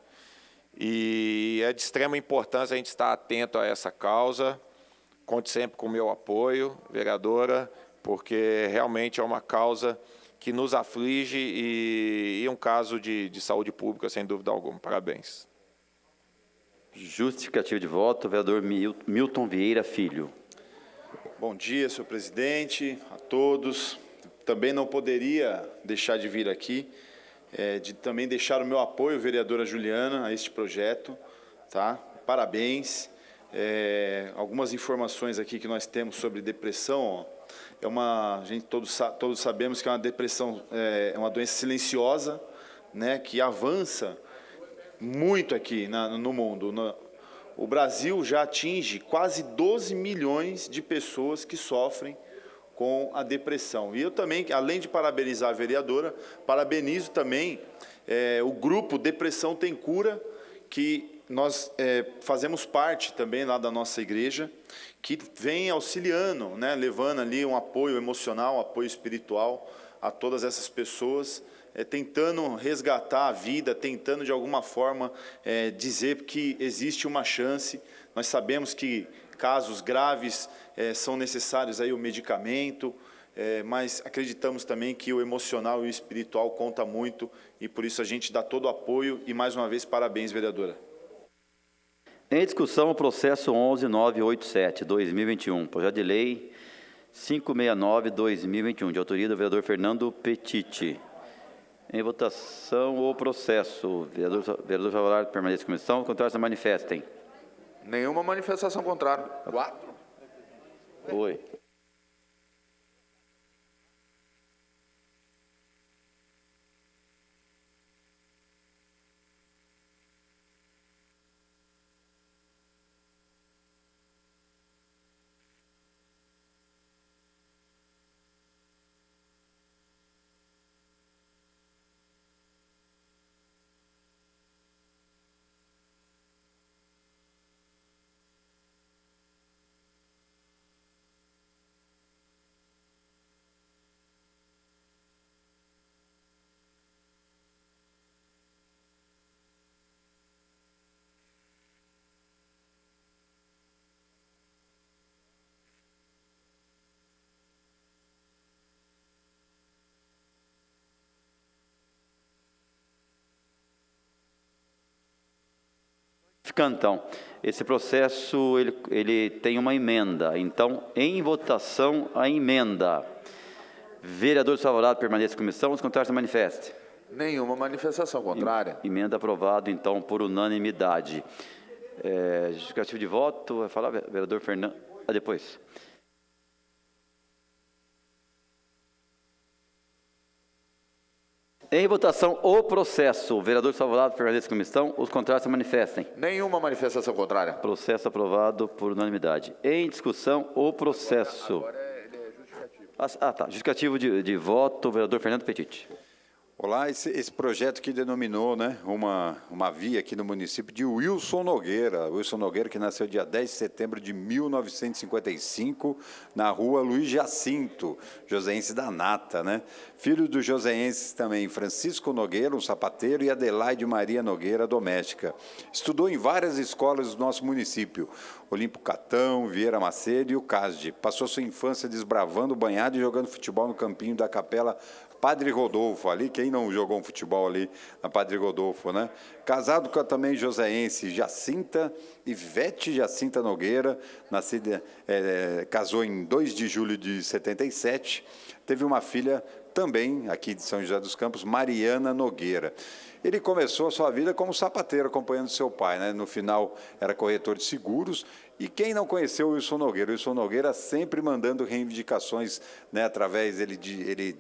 [SPEAKER 8] E é de extrema importância a gente estar atento a essa causa. Conte sempre com o meu apoio, vereadora, porque realmente é uma causa que nos aflige e um caso de saúde pública, sem dúvida alguma. Parabéns.
[SPEAKER 1] Justificativo de voto, vereador Milton Vieira Filho.
[SPEAKER 15] Bom dia, senhor presidente, a todos. Também não poderia deixar de vir aqui, de também deixar o meu apoio, vereadora Juliana, a este projeto. Tá? Parabéns. Algumas informações aqui que nós temos sobre depressão. A gente todos sabemos que é uma depressão, é uma doença silenciosa, né, que avança muito aqui no mundo. O Brasil já atinge quase 12 milhões de pessoas que sofrem com a depressão. E eu também, além de parabenizar a vereadora, parabenizo também o grupo Depressão Tem Cura, que nós fazemos parte também lá da nossa igreja, que vem auxiliando, né, levando ali um apoio emocional, um apoio espiritual a todas essas pessoas, tentando resgatar a vida, tentando de alguma forma dizer que existe uma chance. Nós sabemos que casos graves são necessários aí o medicamento, mas acreditamos também que o emocional e o espiritual conta muito, e por isso a gente dá todo o apoio e mais uma vez parabéns, vereadora.
[SPEAKER 1] Em discussão, o processo 11.987/2021, projeto de lei 569/2021, de autoria do vereador Fernando Petiti. Em votação, o processo. Vereador favorável, permaneça em comissão. Contrários, se manifestem.
[SPEAKER 5] Nenhuma manifestação contrária. 4.
[SPEAKER 1] Oi. Então, esse processo ele tem uma emenda. Então, em votação, a emenda. Vereadores favoráveis, permaneça em comissão. Os contrários, se manifestem.
[SPEAKER 5] Nenhuma manifestação contrária.
[SPEAKER 1] Emenda aprovada, então, por unanimidade. Justificativo de voto, vai falar, vereador Fernando. Depois. Em votação, o processo. Vereadores favoráveis, permaneça em comissão. Os contrários, se manifestem.
[SPEAKER 5] Nenhuma manifestação contrária.
[SPEAKER 1] Processo aprovado por unanimidade. Em discussão, o processo.
[SPEAKER 5] Agora ele é justificativo.
[SPEAKER 1] Tá. Justificativo de voto, vereador Fernando Petiti.
[SPEAKER 10] Olá, esse projeto que denominou, né, uma via aqui no município de Wilson Nogueira. Wilson Nogueira, que nasceu dia 10 de setembro de 1955, na rua Luiz Jacinto, joseense da Nata, né? Filho dos joseenses também, Francisco Nogueira, um sapateiro, e Adelaide Maria Nogueira, doméstica. Estudou em várias escolas do nosso município, Olimpo Catão, Vieira Macedo e o CASD. Passou sua infância desbravando o banhado e jogando futebol no campinho da Capela Padre Rodolfo, ali, quem não jogou um futebol ali na Padre Rodolfo, né? Casado com a também joseense Jacinta Ivete Jacinta Nogueira, nascida, casou em 2 de julho de 77, teve uma filha também aqui de São José dos Campos, Mariana Nogueira. Ele começou a sua vida como sapateiro, acompanhando seu pai, né? No final era corretor de seguros E quem não conheceu o Wilson Nogueira sempre mandando reivindicações, né, através ele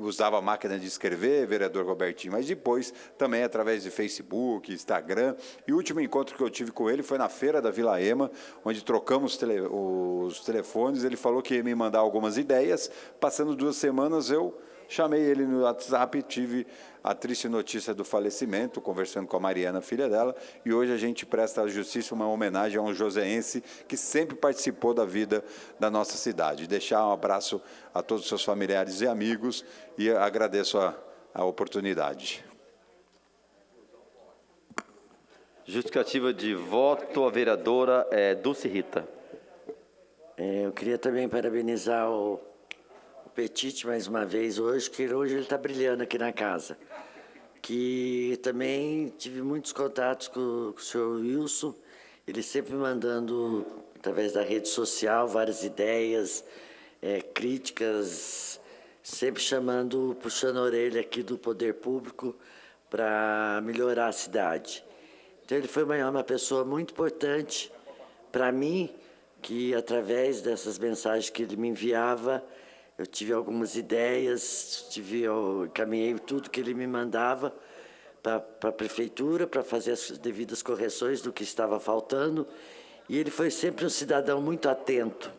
[SPEAKER 10] usava a máquina de escrever, vereador Robertinho, mas depois também através de Facebook, Instagram. E o último encontro que eu tive com ele foi na feira da Vila Ema, onde trocamos os telefones. Ele falou que ia me mandar algumas ideias. Passando 2 semanas, eu chamei ele no WhatsApp, tive a triste notícia do falecimento, conversando com a Mariana, filha dela, e hoje a gente presta à justiça uma homenagem a um joseense que sempre participou da vida da nossa cidade. Deixar um abraço a todos os seus familiares e amigos e agradeço a oportunidade.
[SPEAKER 1] Justificativa de voto, a vereadora Dulce Rita.
[SPEAKER 9] Eu queria também parabenizar o Petiti mais uma vez hoje, que hoje ele está brilhando aqui na casa. Que também tive muitos contatos com o senhor Wilson, ele sempre mandando, através da rede social, várias ideias, críticas, sempre chamando, puxando a orelha aqui do poder público para melhorar a cidade. Então ele foi uma pessoa muito importante para mim, que através dessas mensagens que ele me enviava, eu tive algumas ideias, eu encaminhei tudo que ele me mandava para a prefeitura, para fazer as devidas correções do que estava faltando. E ele foi sempre um cidadão muito atento,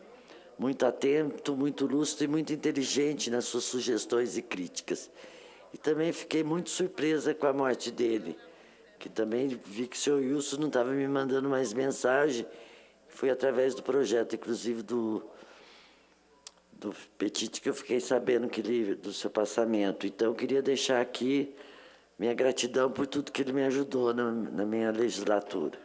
[SPEAKER 9] muito lúcido e muito inteligente nas suas sugestões e críticas. E também fiquei muito surpresa com a morte dele, que também vi que o senhor Wilson não estava me mandando mais mensagem. Foi através do projeto, inclusive, do Petiti, que eu fiquei sabendo do seu passamento. Então, eu queria deixar aqui minha gratidão por tudo que ele me ajudou na minha legislatura.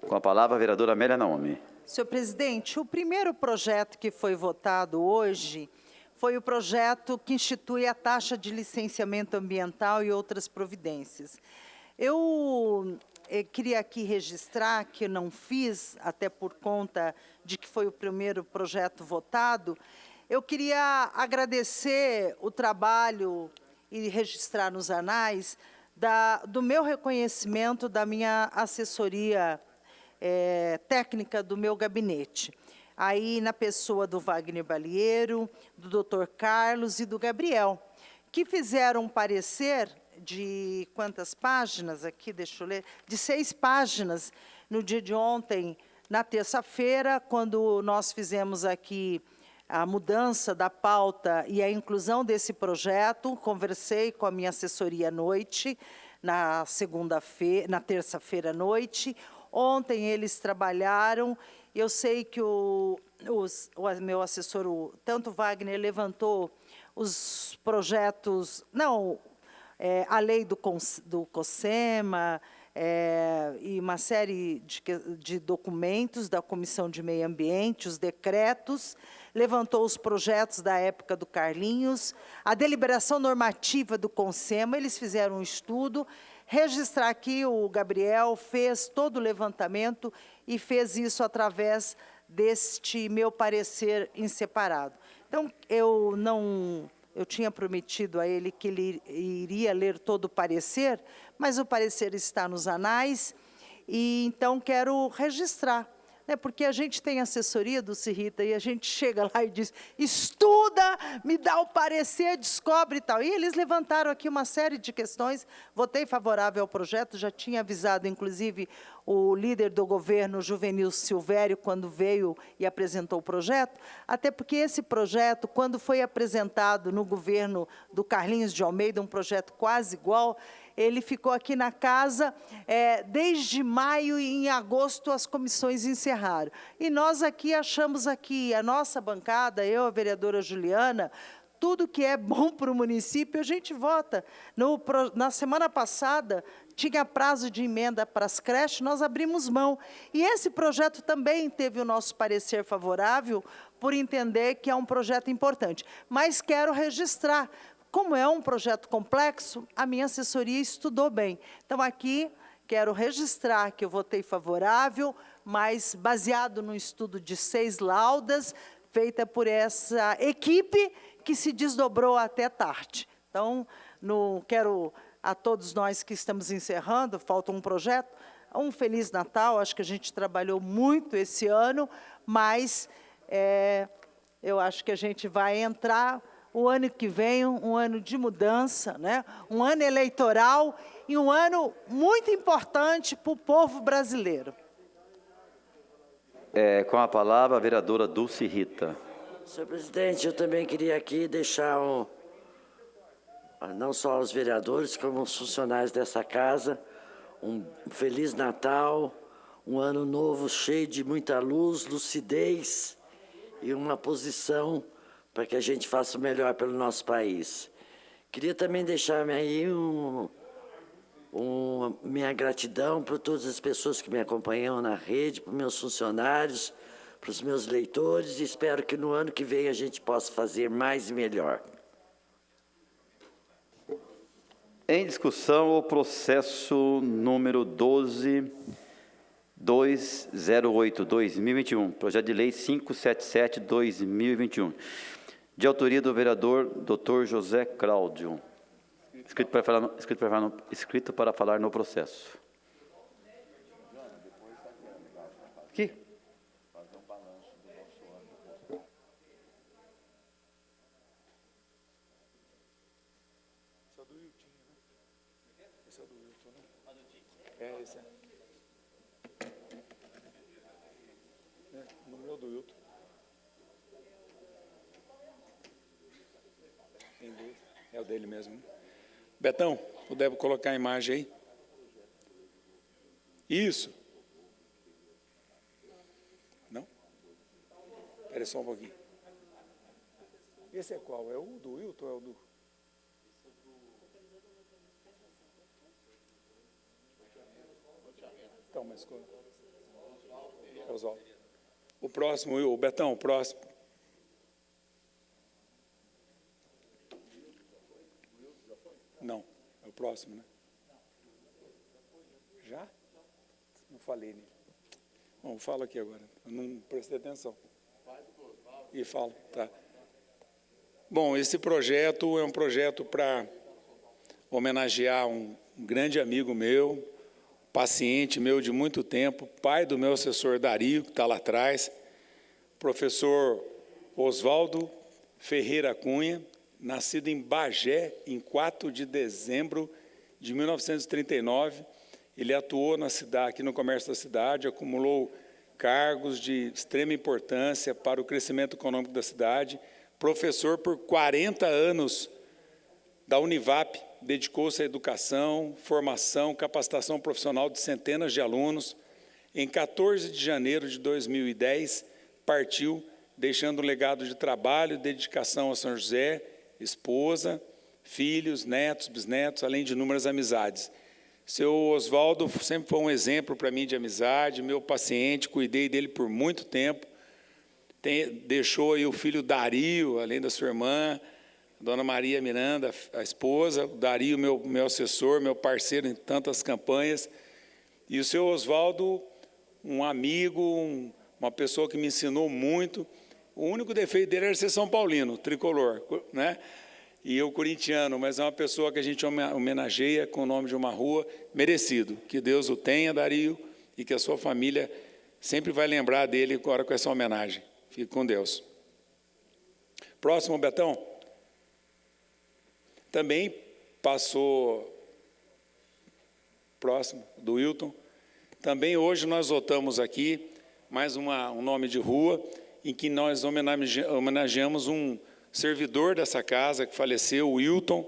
[SPEAKER 1] Com a palavra, a vereadora Amélia Naomi.
[SPEAKER 4] Senhor presidente, o primeiro projeto que foi votado hoje foi o projeto que institui a taxa de licenciamento ambiental e outras providências. Eu queria aqui registrar que eu não fiz, até por conta de que foi o primeiro projeto votado. Eu queria agradecer o trabalho e registrar nos anais do meu reconhecimento da minha assessoria técnica do meu gabinete. Aí na pessoa do Wagner Balieiro, do Dr. Carlos e do Gabriel, que fizeram um parecer de quantas páginas aqui, deixa eu ler, de 6 páginas, no dia de ontem, na terça-feira, quando nós fizemos aqui a mudança da pauta e a inclusão desse projeto. Conversei com a minha assessoria à noite, na terça-feira à noite. Ontem eles trabalharam. Eu sei que o meu assessor, tanto Wagner, levantou os projetos, a lei do COSEMA, e uma série de documentos da Comissão de Meio Ambiente, os decretos, levantou os projetos da época do Carlinhos, a deliberação normativa do COSEMA, eles fizeram um estudo. Registrar aqui, o Gabriel fez todo o levantamento e fez isso através deste meu parecer em separado. Então, eu tinha prometido a ele que ele iria ler todo o parecer, mas o parecer está nos anais, e então quero registrar, né, porque a gente tem assessoria do Rita e a gente chega lá e diz, estuda, me dá o parecer, descobre e tal. E eles levantaram aqui uma série de questões, votei favorável ao projeto, já tinha avisado, inclusive, o líder do governo, Juvenil Silvério, quando veio e apresentou o projeto, até porque esse projeto, quando foi apresentado no governo do Carlinhos de Almeida, um projeto quase igual, ele ficou aqui na casa desde maio, e em agosto as comissões encerraram. E nós aqui achamos aqui, a nossa bancada, eu, a vereadora Juliana, tudo que é bom para o município, a gente vota. Na semana passada, tinha prazo de emenda para as creches, nós abrimos mão. E esse projeto também teve o nosso parecer favorável, por entender que é um projeto importante. Mas quero registrar, como é um projeto complexo, a minha assessoria estudou bem. Então, aqui, quero registrar que eu votei favorável, mas baseado no estudo de 6 laudas, feita por essa equipe que se desdobrou até tarde. Então, quero a todos nós que estamos encerrando, falta um projeto, um Feliz Natal. Acho que a gente trabalhou muito esse ano, mas eu acho que a gente vai entrar o ano que vem, um ano de mudança, né? Um ano eleitoral e um ano muito importante para o povo brasileiro.
[SPEAKER 1] Com a palavra, a vereadora Dulce Rita.
[SPEAKER 9] Senhor presidente, eu também queria aqui deixar não só aos vereadores, como os funcionários dessa casa, um Feliz Natal, um ano novo cheio de muita luz, lucidez e uma posição para que a gente faça o melhor pelo nosso país. Queria também deixar aí minha gratidão para todas as pessoas que me acompanham na rede, para os meus funcionários, para os meus leitores, e espero que no ano que vem a gente possa fazer mais e melhor.
[SPEAKER 1] Em discussão, o processo número 12.208/2021, projeto de lei 577/2021, de autoria do vereador Dr. José Cláudio, escrito para falar no processo. Aqui.
[SPEAKER 7] Esse é. O número do Wilton. Tem dois. É o dele mesmo. Betão, puder colocar a imagem aí? Isso. Não? Espera só um pouquinho. Esse é qual? É o do Wilton ou é o do... Então, mas... Oswaldo. O próximo, o Betão, o próximo. Não, é o próximo, né? Já? Não falei nele. Bom, falo aqui agora. Eu não prestei atenção. E falo, tá. Bom, esse projeto é um projeto para homenagear um grande amigo meu, paciente meu de muito tempo, pai do meu assessor Dario, que está lá atrás, professor Oswaldo Ferreira Cunha, nascido em Bagé, em 4 de dezembro de 1939. Ele atuou na cidade, aqui no comércio da cidade, acumulou cargos de extrema importância para o crescimento econômico da cidade, professor por 40 anos da Univap, dedicou-se à educação, formação, capacitação profissional de centenas de alunos. Em 14 de janeiro de 2010, partiu, deixando um legado de trabalho e dedicação a São José, esposa, filhos, netos, bisnetos, além de inúmeras amizades. Seu Oswaldo sempre foi um exemplo para mim de amizade, meu paciente, cuidei dele por muito tempo. Deixou aí o filho Dario, além da sua irmã, Dona Maria Miranda, a esposa, o Dario, meu assessor, meu parceiro em tantas campanhas. E o seu Oswaldo, um amigo, uma pessoa que me ensinou muito. O único defeito dele era ser São Paulino, tricolor, né? E eu corintiano, mas é uma pessoa que a gente homenageia com o nome de uma rua, merecido. Que Deus o tenha, Dario, e que a sua família sempre vai lembrar dele agora com essa homenagem. Fique com Deus. Próximo, Betão. Também passou, próximo, do Wilton. Também hoje nós votamos aqui mais um nome de rua, em que nós homenageamos um servidor dessa casa que faleceu, o Wilton.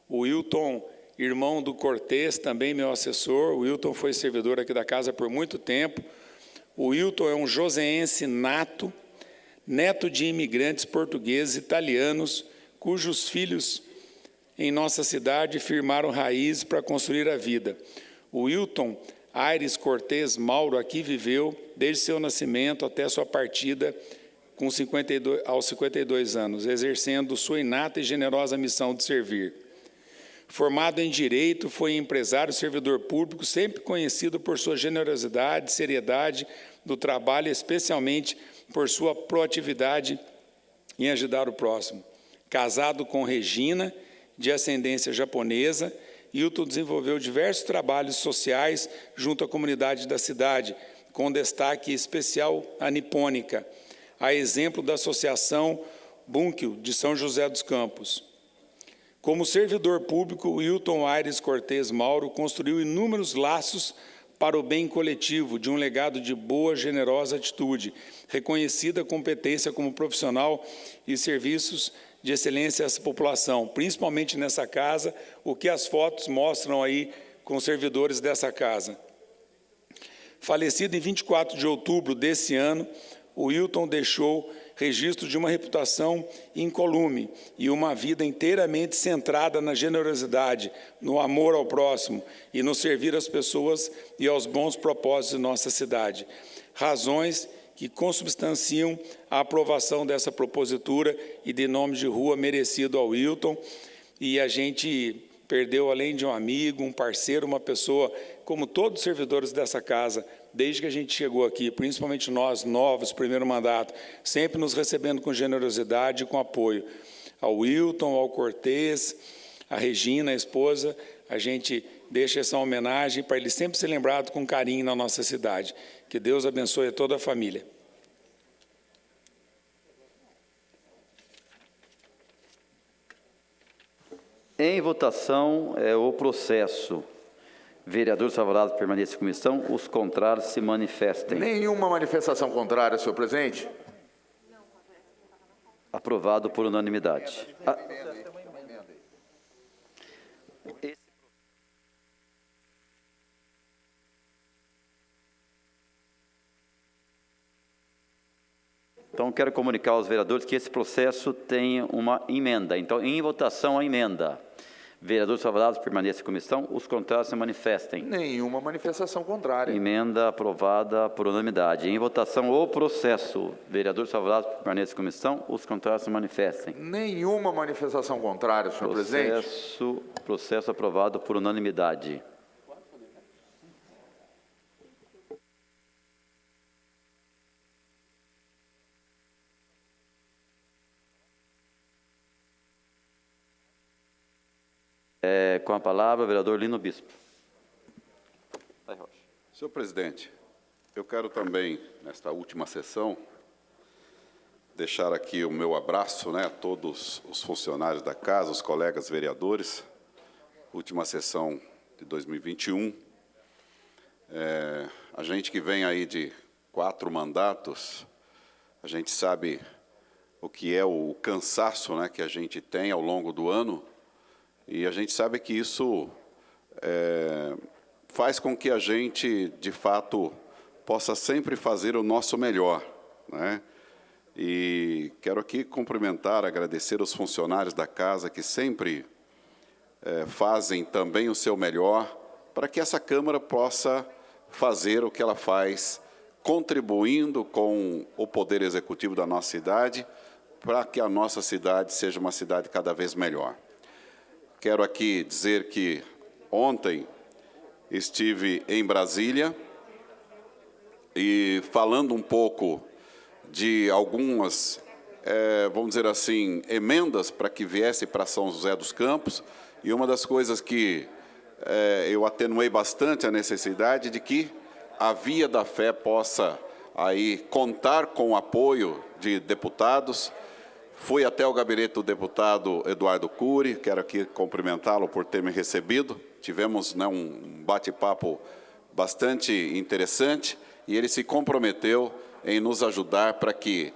[SPEAKER 7] O Wilton, irmão do Cortês, também meu assessor. O Wilton foi servidor aqui da casa por muito tempo. O Wilton é um joseense nato, neto de imigrantes portugueses e italianos, cujos filhos em nossa cidade firmaram raízes para construir a vida. O Wilton Aires Cortês Mauro aqui viveu desde seu nascimento até sua partida aos 52 anos, exercendo sua inata e generosa missão de servir. Formado em Direito, foi empresário e servidor público, sempre conhecido por sua generosidade, seriedade do trabalho, especialmente por sua proatividade em ajudar o próximo. Casado com Regina, de ascendência japonesa, Hilton desenvolveu diversos trabalhos sociais junto à comunidade da cidade, com destaque especial à nipônica, a exemplo da Associação Bunkyo de São José dos Campos. Como servidor público, Hilton Aires Cortez Mauro construiu inúmeros laços para o bem coletivo, de um legado de boa, generosa atitude, reconhecida competência como profissional e serviços de excelência a essa população, principalmente nessa casa, o que as fotos mostram aí com os servidores dessa casa. Falecido em 24 de outubro desse ano, o Hilton deixou registro de uma reputação incolume e uma vida inteiramente centrada na generosidade, no amor ao próximo e no servir às pessoas e aos bons propósitos de nossa cidade. Razões que consubstanciam a aprovação dessa propositura e de nome de rua merecido ao Hilton. E a gente perdeu, além de um amigo, um parceiro, uma pessoa, como todos os servidores dessa casa, desde que a gente chegou aqui, principalmente nós, novos, primeiro mandato, sempre nos recebendo com generosidade e com apoio. Ao Hilton, ao Cortez, a Regina, a esposa, a gente deixa essa homenagem para ele sempre ser lembrado com carinho na nossa cidade. Que Deus abençoe a toda a família.
[SPEAKER 1] Em votação, o processo. Vereadores favoráveis permaneçam em comissão, os contrários se manifestem.
[SPEAKER 5] Nenhuma manifestação contrária, senhor presidente.
[SPEAKER 1] Aprovado por unanimidade. Então, quero comunicar aos vereadores que esse processo tem uma emenda. Então, em votação, a emenda. Vereadores favoráveis permaneçam em comissão, os contrários se manifestem.
[SPEAKER 5] Nenhuma manifestação contrária.
[SPEAKER 1] Emenda aprovada por unanimidade. Em votação, o processo. Vereadores favoráveis permaneçam em comissão, os contrários se manifestem.
[SPEAKER 5] Nenhuma manifestação contrária, senhor presidente.
[SPEAKER 1] Processo aprovado por unanimidade. Com a palavra, o vereador Lino Bispo.
[SPEAKER 6] Senhor presidente, eu quero também, nesta última sessão, deixar aqui o meu abraço, a todos os funcionários da casa, os colegas vereadores. Última sessão de 2021. A gente que vem aí de 4 mandatos, a gente sabe o que é o cansaço, que a gente tem ao longo do ano. E a gente sabe que isso faz com que a gente, de fato, possa sempre fazer o nosso melhor. E quero aqui cumprimentar, agradecer aos funcionários da casa que sempre fazem também o seu melhor para que essa Câmara possa fazer o que ela faz, contribuindo com o Poder Executivo da nossa cidade, para que a nossa cidade seja uma cidade cada vez melhor. Quero aqui dizer que ontem estive em Brasília e falando um pouco de algumas, vamos dizer assim, emendas para que viesse para São José dos Campos, e uma das coisas que eu atenuei bastante a necessidade de que a Via da Fé possa aí contar com o apoio de deputados. Fui até o gabinete do deputado Eduardo Cury, quero aqui cumprimentá-lo por ter me recebido. Tivemos um bate-papo bastante interessante e ele se comprometeu em nos ajudar para que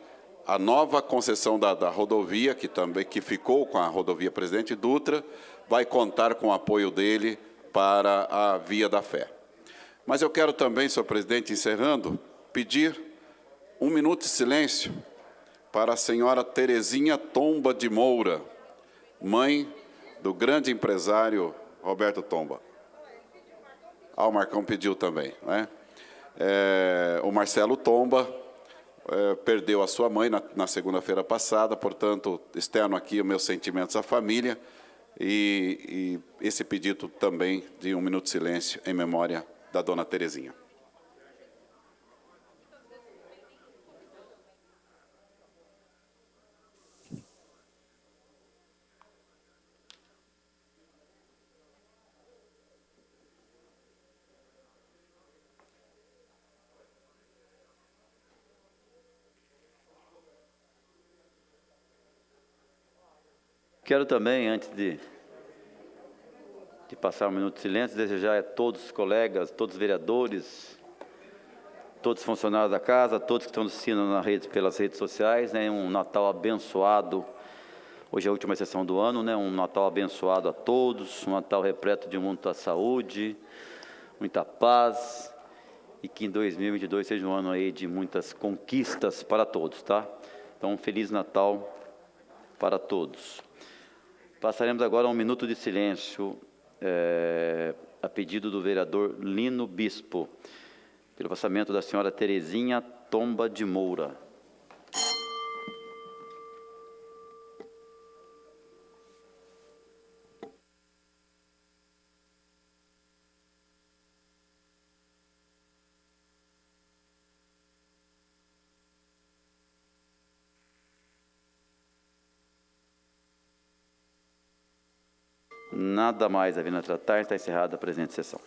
[SPEAKER 6] a nova concessão da rodovia, que ficou com a rodovia Presidente Dutra, vai contar com o apoio dele para a Via da Fé. Mas eu quero também, senhor presidente, encerrando, pedir 1 minuto de silêncio para a senhora Terezinha Tomba de Moura, mãe do grande empresário Roberto Tomba. O Marcão pediu também. O Marcelo Tomba perdeu a sua mãe na segunda-feira passada, portanto, externo aqui os meus sentimentos à família e esse pedido também de 1 minuto de silêncio em memória da dona Terezinha.
[SPEAKER 1] Quero também, antes de passar um minuto de silêncio, desejar a todos os colegas, todos os vereadores, todos os funcionários da casa, todos que estão nos assistindo pelas redes sociais, né, um Natal abençoado. Hoje é a última sessão do ano, né, um Natal abençoado a todos, um Natal repleto de muita saúde, muita paz, e que em 2022 seja um ano aí de muitas conquistas para todos, tá? Então, um Feliz Natal para todos. Passaremos agora a um minuto de silêncio, a pedido do vereador Lino Bispo, pelo passamento da senhora Terezinha Tomba de Moura. Nada mais havendo a tratar, está encerrada a presente sessão.